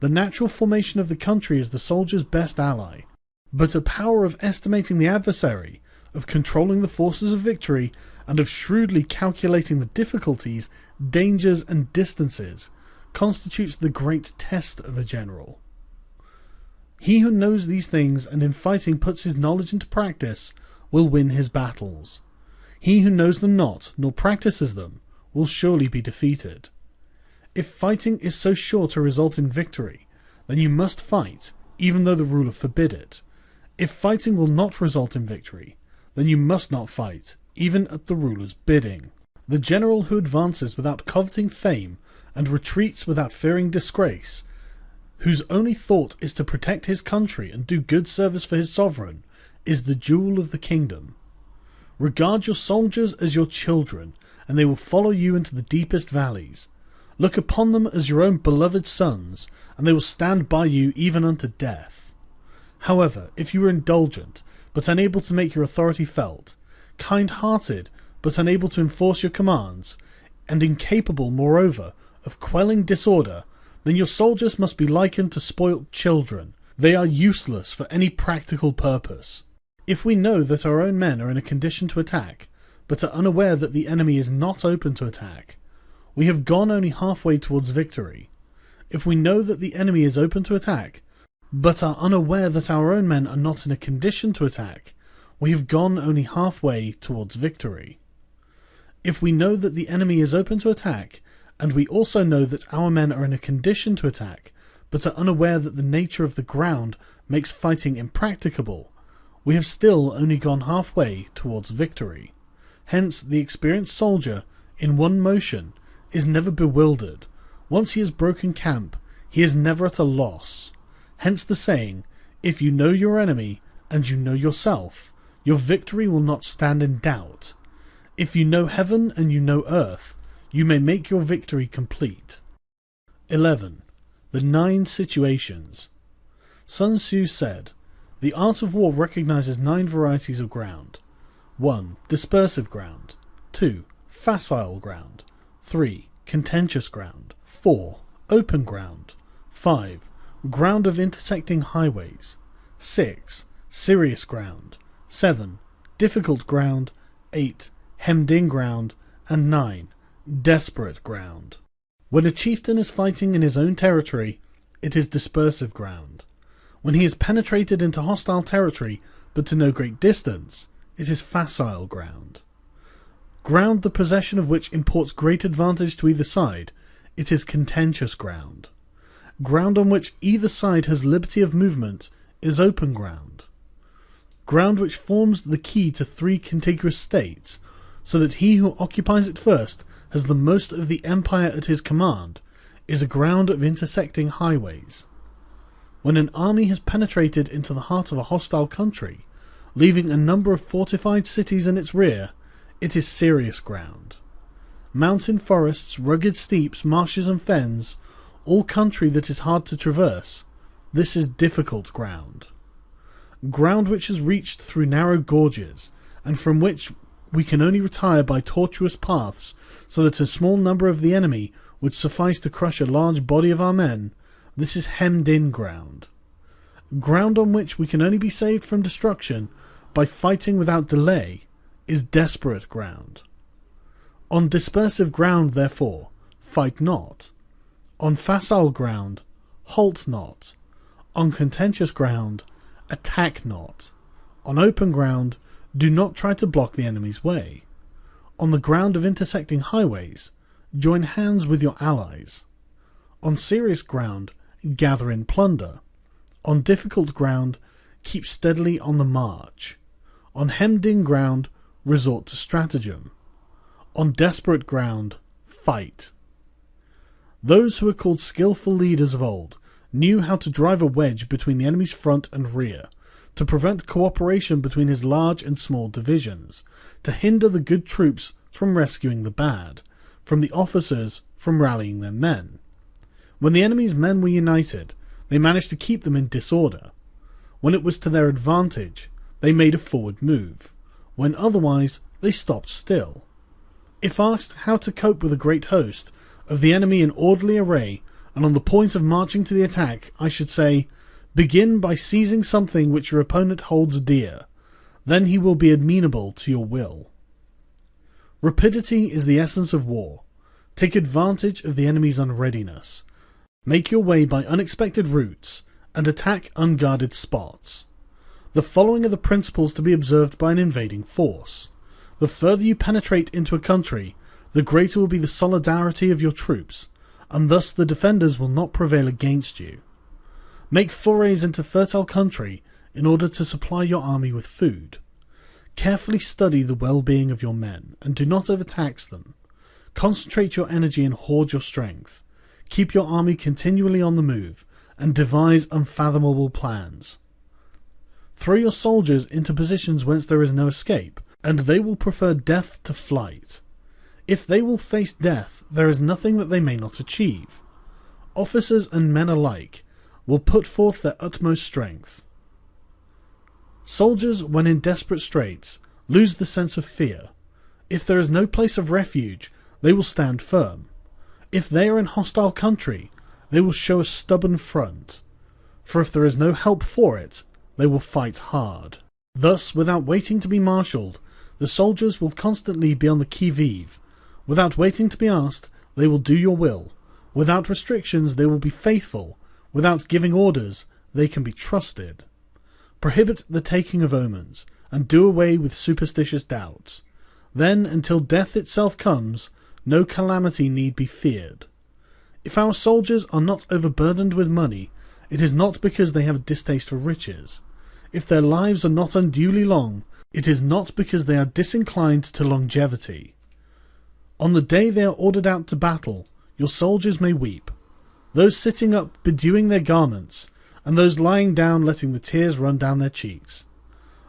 The natural formation of the country is the soldier's best ally, but a power of estimating the adversary, of controlling the forces of victory, and of shrewdly calculating the difficulties, dangers, and distances constitutes the great test of a general. He who knows these things and in fighting puts his knowledge into practice will win his battles. He who knows them not, nor practices them, will surely be defeated. If fighting is so sure to result in victory, then you must fight, even though the ruler forbid it. If fighting will not result in victory, then you must not fight, even at the ruler's bidding. The general who advances without coveting fame, and retreats without fearing disgrace, whose only thought is to protect his country and do good service for his sovereign, is the jewel of the kingdom. Regard your soldiers as your children, and they will follow you into the deepest valleys. Look upon them as your own beloved sons, and they will stand by you even unto death. However, if you are indulgent, but unable to make your authority felt, kind-hearted, but unable to enforce your commands, and incapable, moreover, of quelling disorder, then your soldiers must be likened to spoilt children. They are useless for any practical purpose. If we know that our own men are in a condition to attack, but are unaware that the enemy is not open to attack, we have gone only halfway towards victory. If we know that the enemy is open to attack, but are unaware that our own men are not in a condition to attack, we have gone only halfway towards victory. If we know that the enemy is open to attack, and we also know that our men are in a condition to attack, but are unaware that the nature of the ground makes fighting impracticable, we have still only gone halfway towards victory. Hence, the experienced soldier, in one motion, is never bewildered. Once he has broken camp, he is never at a loss. Hence the saying, if you know your enemy, and you know yourself, your victory will not stand in doubt. If you know heaven and you know earth, you may make your victory complete. 11. The 9 situations. Sun Tzu said, the art of war recognizes 9 varieties of ground. 1. Dispersive ground. 2. Facile ground. 3. Contentious ground. 4. Open ground. 5. Ground of intersecting highways. 6. Serious ground. 7. Difficult ground. 8. Hemmed-in ground. And 9. Desperate ground. When a chieftain is fighting in his own territory, it is dispersive ground. When he has penetrated into hostile territory, but to no great distance, it is facile ground. Ground the possession of which imports great advantage to either side, it is contentious ground. Ground on which either side has liberty of movement is open ground. Ground which forms the key to 3 contiguous states, so that he who occupies it first has the most of the empire at his command, is a ground of intersecting highways. When an army has penetrated into the heart of a hostile country, leaving a number of fortified cities in its rear, it is serious ground. Mountain forests, rugged steeps, marshes and fens, all country that is hard to traverse, this is difficult ground. Ground which is reached through narrow gorges, and from which we can only retire by tortuous paths, so that a small number of the enemy would suffice to crush a large body of our men, This is hemmed-in ground. Ground on which we can only be saved from destruction by fighting without delay is desperate ground. On dispersive ground, therefore, fight not. On facile ground, halt not. On contentious ground, attack not. On open ground, do not try to block the enemy's way. On the ground of intersecting highways, join hands with your allies. On serious ground, gather in plunder. On difficult ground, keep steadily on the march. On hemmed-in ground, resort to stratagem. On desperate ground, fight. Those who were called skillful leaders of old knew how to drive a wedge between the enemy's front and rear, to prevent cooperation between his large and small divisions, to hinder the good troops from rescuing the bad, from the officers from rallying their men. When the enemy's men were united, they managed to keep them in disorder. When it was to their advantage, they made a forward move. When otherwise, they stopped still. If asked how to cope with a great host of the enemy in orderly array and on the point of marching to the attack, I should say, begin by seizing something which your opponent holds dear. Then he will be amenable to your will. Rapidity is the essence of war. Take advantage of the enemy's unreadiness. Make your way by unexpected routes, and attack unguarded spots. The following are the principles to be observed by an invading force. The further you penetrate into a country, the greater will be the solidarity of your troops, and thus the defenders will not prevail against you. Make forays into fertile country in order to supply your army with food. Carefully study the well-being of your men, and do not overtax them. Concentrate your energy and hoard your strength. Keep your army continually on the move, and devise unfathomable plans. Throw your soldiers into positions whence there is no escape, and they will prefer death to flight. If they will face death, there is nothing that they may not achieve. Officers and men alike will put forth their utmost strength. Soldiers, when in desperate straits, lose the sense of fear. If there is no place of refuge, they will stand firm. If they are in hostile country, they will show a stubborn front. For if there is no help for it, they will fight hard. Thus, without waiting to be marshalled, the soldiers will constantly be on the qui-vive. Without waiting to be asked, they will do your will. Without restrictions, they will be faithful. Without giving orders, they can be trusted. Prohibit the taking of omens, and do away with superstitious doubts. Then, until death itself comes, no calamity need be feared. If our soldiers are not overburdened with money, it is not because they have a distaste for riches. If their lives are not unduly long, it is not because they are disinclined to longevity. On the day they are ordered out to battle, your soldiers may weep, those sitting up bedewing their garments, and those lying down letting the tears run down their cheeks.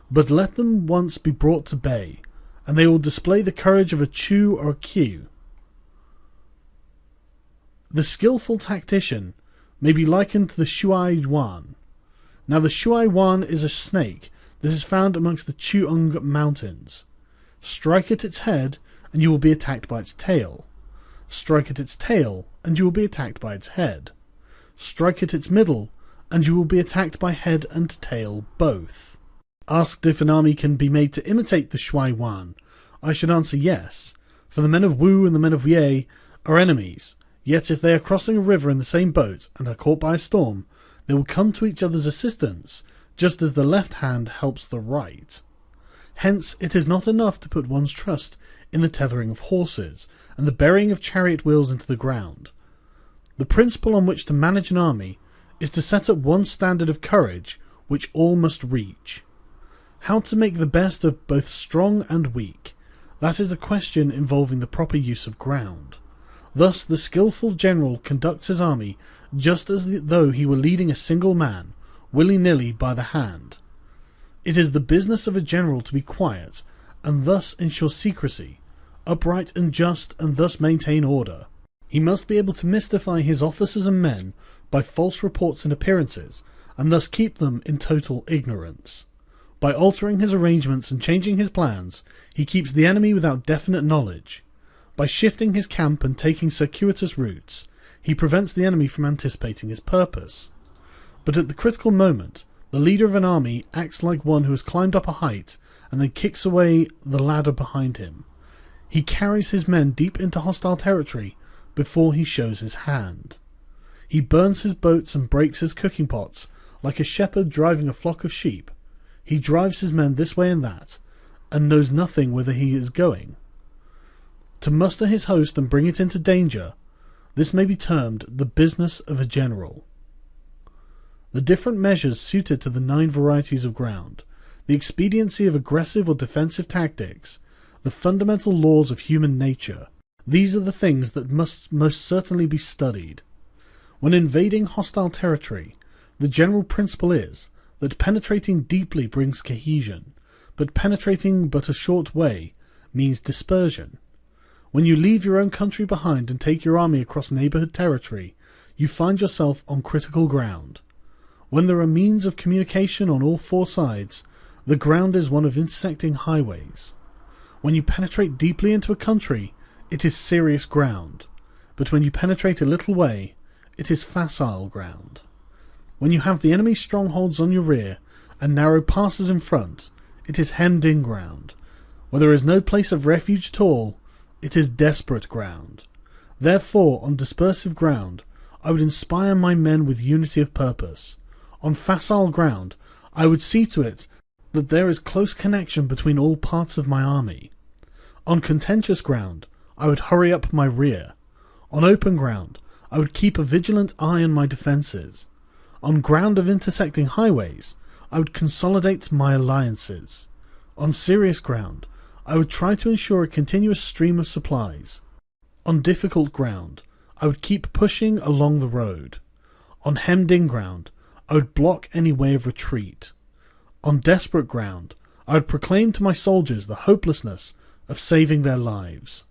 But let them once be brought to bay, and they will display the courage of a Chu or a Qiu. The skillful tactician may be likened to the Shuai Yuan. Now the Shuai Yuan is a snake that is found amongst the Chuung Mountains. Strike at its head, and you will be attacked by its tail. Strike at its tail, and you will be attacked by its head. Strike at its middle, and you will be attacked by head and tail both. Asked if an army can be made to imitate the Shuai Yuan, I should answer yes, for the men of Wu and the men of Ye are enemies. Yet if they are crossing a river in the same boat and are caught by a storm, they will come to each other's assistance, just as the left hand helps the right. Hence it is not enough to put one's trust in the tethering of horses and the burying of chariot wheels into the ground. The principle on which to manage an army is to set up one standard of courage which all must reach. How to make the best of both strong and weak, that is a question involving the proper use of ground. Thus the skillful general conducts his army just as though he were leading a single man, willy-nilly by the hand. It is the business of a general to be quiet, and thus ensure secrecy, upright and just, and thus maintain order. He must be able to mystify his officers and men by false reports and appearances, and thus keep them in total ignorance. By altering his arrangements and changing his plans, he keeps the enemy without definite knowledge. By shifting his camp and taking circuitous routes, He prevents the enemy from anticipating his purpose. But at the critical moment, the leader of an army acts like one who has climbed up a height and then kicks away the ladder behind him. He carries his men deep into hostile territory before he shows his hand. He burns his boats and breaks his cooking pots like a shepherd driving a flock of sheep. He drives his men this way and that, and knows nothing whither he is going. To muster his host and bring it into danger, this may be termed the business of a general. The different measures suited to the 9 varieties of ground, the expediency of aggressive or defensive tactics, the fundamental laws of human nature, these are the things that must most certainly be studied. When invading hostile territory, the general principle is that penetrating deeply brings cohesion, but penetrating but a short way means dispersion. When you leave your own country behind and take your army across neighbourhood territory, you find yourself on critical ground. When there are means of communication on all 4 sides, the ground is one of intersecting highways. When you penetrate deeply into a country, it is serious ground, but when you penetrate a little way, it is facile ground. When you have the enemy's strongholds on your rear and narrow passes in front, it is hemmed-in ground. Where there is no place of refuge at all, it is desperate ground. Therefore, on dispersive ground, I would inspire my men with unity of purpose. On facile ground, I would see to it that there is close connection between all parts of my army. On contentious ground, I would hurry up my rear. On open ground, I would keep a vigilant eye on my defences. On ground of intersecting highways, I would consolidate my alliances. On serious ground, I would try to ensure a continuous stream of supplies. On difficult ground, I would keep pushing along the road. On hemmed-in ground, I would block any way of retreat. On desperate ground, I would proclaim to my soldiers the hopelessness of saving their lives.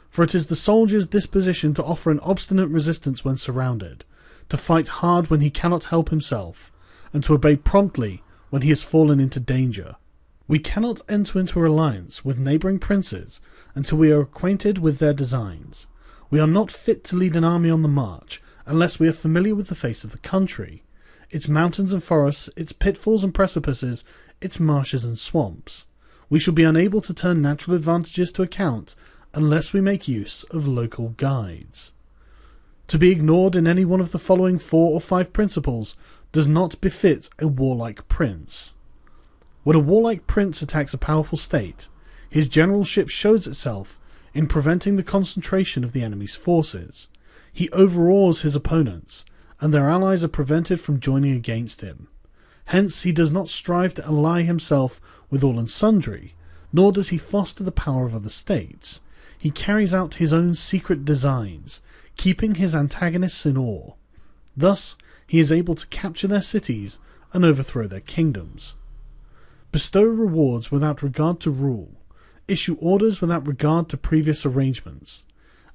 For it is the soldier's disposition to offer an obstinate resistance when surrounded, to fight hard when he cannot help himself, and to obey promptly when he has fallen into danger. We cannot enter into an alliance with neighbouring princes until we are acquainted with their designs. We are not fit to lead an army on the march unless we are familiar with the face of the country, its mountains and forests, its pitfalls and precipices, its marshes and swamps. We shall be unable to turn natural advantages to account unless we make use of local guides. To be ignored in any one of the following 4 or 5 principles does not befit a warlike prince. When a warlike prince attacks a powerful state, his generalship shows itself in preventing the concentration of the enemy's forces. He overawes his opponents, and their allies are prevented from joining against him. Hence he does not strive to ally himself with all and sundry, nor does he foster the power of other states. He carries out his own secret designs, keeping his antagonists in awe. Thus he is able to capture their cities and overthrow their kingdoms. Bestow rewards without regard to rule, issue orders without regard to previous arrangements,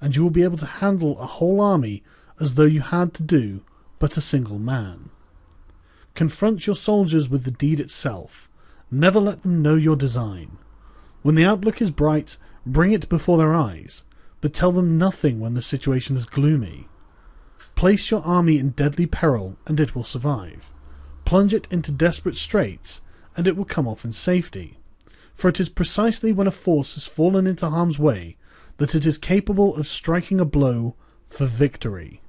and you will be able to handle a whole army as though you had to do but a single man. Confront your soldiers with the deed itself. Never let them know your design. When the outlook is bright, bring it before their eyes, but tell them nothing when the situation is gloomy. Place your army in deadly peril, and it will survive. Plunge it into desperate straits, and it will come off in safety. For it is precisely when a force has fallen into harm's way that it is capable of striking a blow for victory.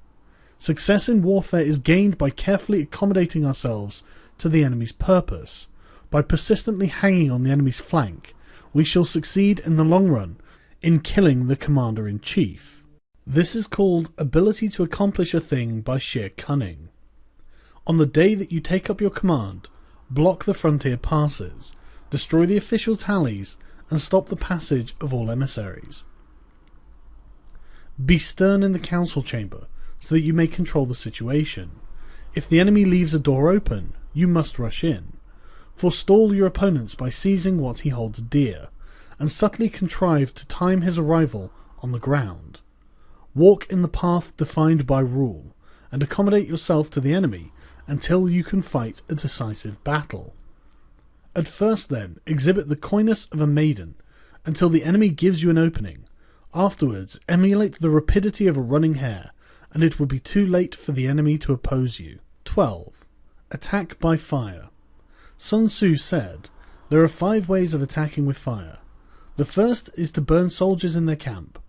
Success in warfare is gained by carefully accommodating ourselves to the enemy's purpose. By persistently hanging on the enemy's flank, we shall succeed in the long run in killing the commander-in-chief. This is called ability to accomplish a thing by sheer cunning. On the day that you take up your command, block the frontier passes, destroy the official tallies, and stop the passage of all emissaries. Be stern in the council chamber, so that you may control the situation. If the enemy leaves a door open, you must rush in. Forestall your opponents by seizing what he holds dear, and subtly contrive to time his arrival on the ground. Walk in the path defined by rule, and accommodate yourself to the enemy until you can fight a decisive battle. At first, then, exhibit the coyness of a maiden until the enemy gives you an opening. Afterwards, emulate the rapidity of a running hare, and it would be too late for the enemy to oppose you. 12. Attack by fire. Sun Tzu said, "There are 5 ways of attacking with fire. The first is to burn soldiers in their camp.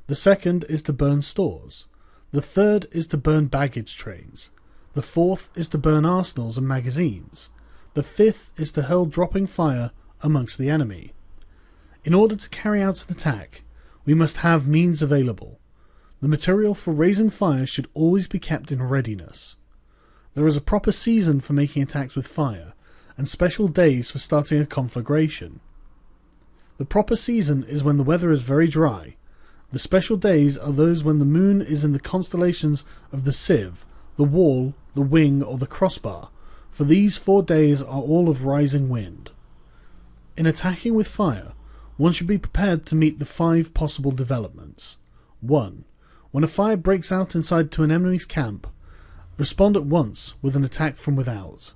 The second is to burn stores. The third is to burn baggage trains. The fourth is to burn arsenals and magazines. The fifth is to hurl dropping fire amongst the enemy. In order to carry out an attack, we must have means available. The material for raising fire should always be kept in readiness. There is a proper season for making attacks with fire, and special days for starting a conflagration. The proper season is when the weather is very dry. The special days are those when the moon is in the constellations of the sieve, the wall, the wing, or the crossbar, for these 4 days are all of rising wind. In attacking with fire, one should be prepared to meet the 5 possible developments. 1. When a fire breaks out inside to an enemy's camp, respond at once with an attack from without.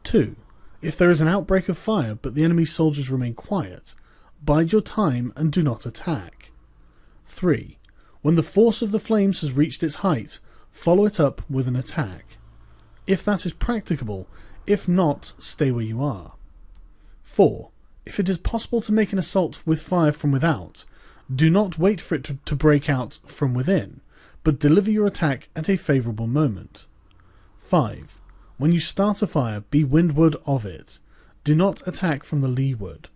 2. If there is an outbreak of fire but the enemy's soldiers remain quiet, bide your time and do not attack. 3. When the force of the flames has reached its height, follow it up with an attack. If that is practicable, if not, stay where you are. 4. If it is possible to make an assault with fire from without, do not wait for it to break out from within, but deliver your attack at a favourable moment. 5. When you start a fire, be windward of it. Do not attack from the leeward.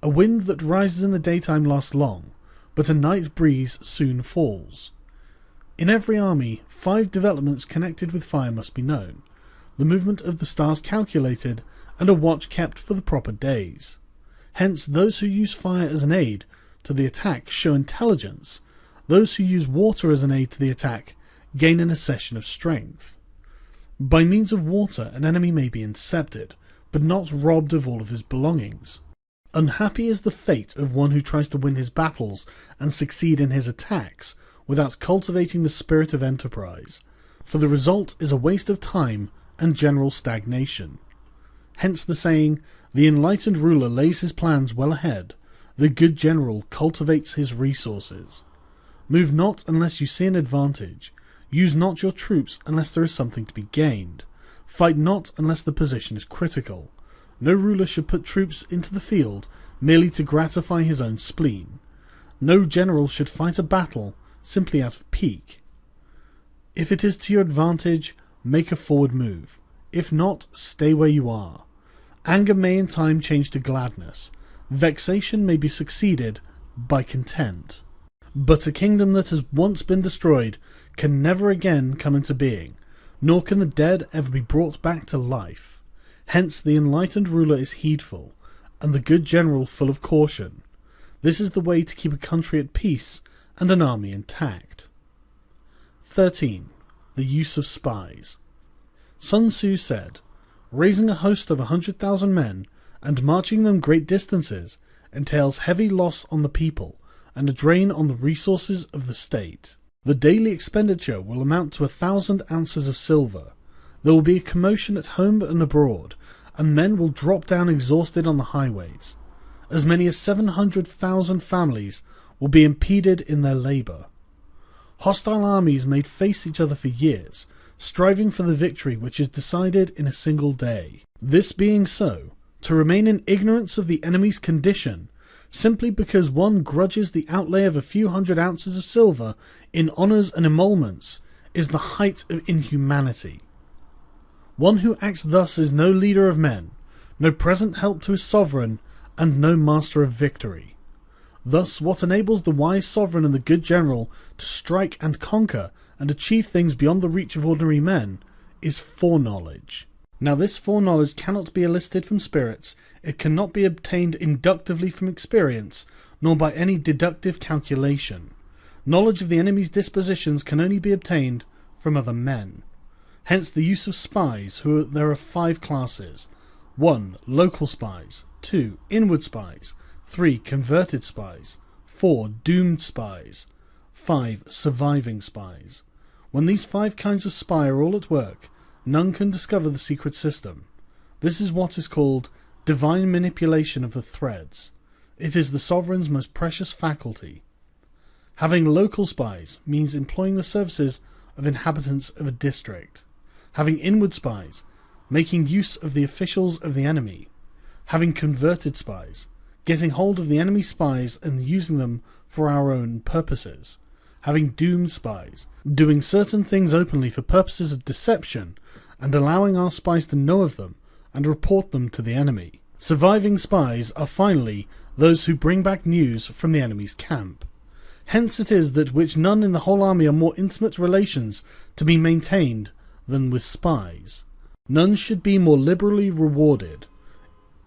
A wind that rises in the daytime lasts long, but a night breeze soon falls. In every army, 5 developments connected with fire must be known, the movement of the stars calculated, and a watch kept for the proper days. Hence, those who use fire as an aid to the attack show intelligence. Those who use water as an aid to the attack gain an accession of strength. By means of water, an enemy may be intercepted, but not robbed of all of his belongings. Unhappy is the fate of one who tries to win his battles and succeed in his attacks without cultivating the spirit of enterprise, for the result is a waste of time and general stagnation. Hence the saying, the enlightened ruler lays his plans well ahead, the good general cultivates his resources. Move not unless you see an advantage. Use not your troops unless there is something to be gained. Fight not unless the position is critical. No ruler should put troops into the field merely to gratify his own spleen. No general should fight a battle simply out of pique. If it is to your advantage, make a forward move. If not, stay where you are. Anger may in time change to gladness. Vexation may be succeeded by content. But a kingdom that has once been destroyed can never again come into being, nor can the dead ever be brought back to life. Hence the enlightened ruler is heedful, and the good general full of caution. This is the way to keep a country at peace and an army intact. 13. The use of spies. Sun Tzu said, "Raising a host of 100,000 men and marching them great distances entails heavy loss on the people and a drain on the resources of the state. The daily expenditure will amount to 1,000 ounces of silver. There will be a commotion at home and abroad, and men will drop down exhausted on the highways. As many as 700,000 families will be impeded in their labour. Hostile armies may face each other for years, striving for the victory which is decided in a single day. This being so, to remain in ignorance of the enemy's condition, simply because one grudges the outlay of a few hundred ounces of silver in honours and emoluments, is the height of inhumanity. One who acts thus is no leader of men, no present help to his sovereign, and no master of victory. Thus, what enables the wise sovereign and the good general to strike and conquer and achieve things beyond the reach of ordinary men is foreknowledge. Now this foreknowledge cannot be elicited from spirits, it cannot be obtained inductively from experience, nor by any deductive calculation. Knowledge of the enemy's dispositions can only be obtained from other men. Hence the use of spies, there are 5 classes. 1. Local spies. 2. Inward spies. 3. Converted spies. 4. Doomed spies. 5. Surviving spies. When these 5 kinds of spy are all at work, none can discover the secret system. This is what is called divine manipulation of the threads. It is the sovereign's most precious faculty. Having local spies means employing the services of inhabitants of a district. Having inward spies, making use of the officials of the enemy. Having converted spies, getting hold of the enemy spies and using them for our own purposes. Having doomed spies, doing certain things openly for purposes of deception and allowing our spies to know of them and report them to the enemy. Surviving spies are finally those who bring back news from the enemy's camp. Hence it is that which none in the whole army are more intimate relations to be maintained than with spies. None should be more liberally rewarded.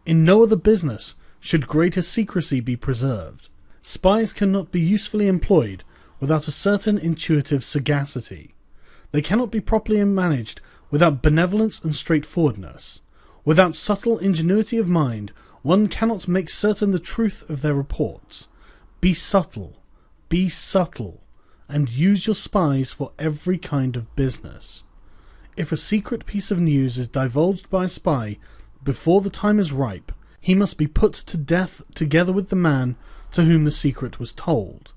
In no other business should greater secrecy be preserved. Spies cannot be usefully employed without a certain intuitive sagacity. They cannot be properly managed without benevolence and straightforwardness. Without subtle ingenuity of mind, one cannot make certain the truth of their reports. Be subtle, and use your spies for every kind of business. If a secret piece of news is divulged by a spy before the time is ripe, he must be put to death together with the man to whom the secret was told.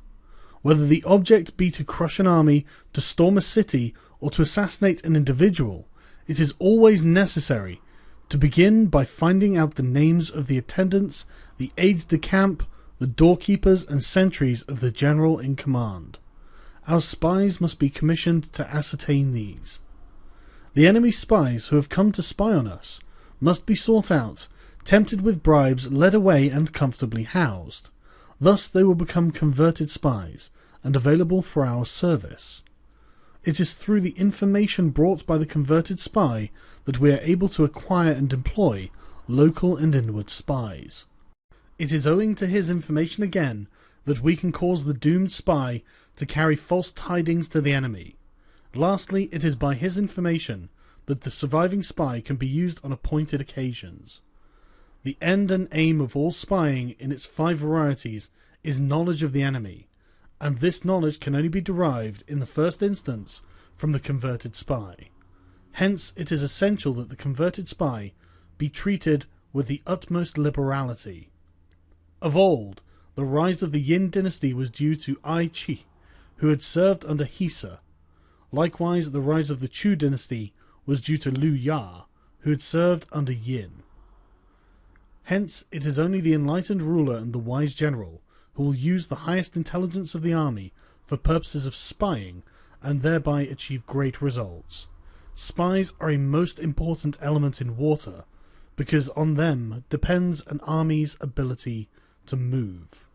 Whether the object be to crush an army, to storm a city, or to assassinate an individual, it is always necessary to begin by finding out the names of the attendants, the aides-de-camp, the doorkeepers and sentries of the general in command. Our spies must be commissioned to ascertain these. The enemy's spies who have come to spy on us must be sought out, tempted with bribes, led away and comfortably housed. Thus they will become converted spies and available for our service. It is through the information brought by the converted spy that we are able to acquire and employ local and inward spies. It is owing to his information again that we can cause the doomed spy to carry false tidings to the enemy. Lastly, it is by his information that the surviving spy can be used on appointed occasions. The end and aim of all spying in its 5 varieties is knowledge of the enemy, and this knowledge can only be derived in the first instance from the converted spy. Hence it is essential that the converted spy be treated with the utmost liberality. Of old, the rise of the Yin dynasty was due to Ai Chi, who had served under Hisa. Likewise, the rise of the Chu dynasty was due to Liu Ya, who had served under Yin. Hence, it is only the enlightened ruler and the wise general who will use the highest intelligence of the army for purposes of spying and thereby achieve great results. Spies are a most important element in water, because on them depends an army's ability to move.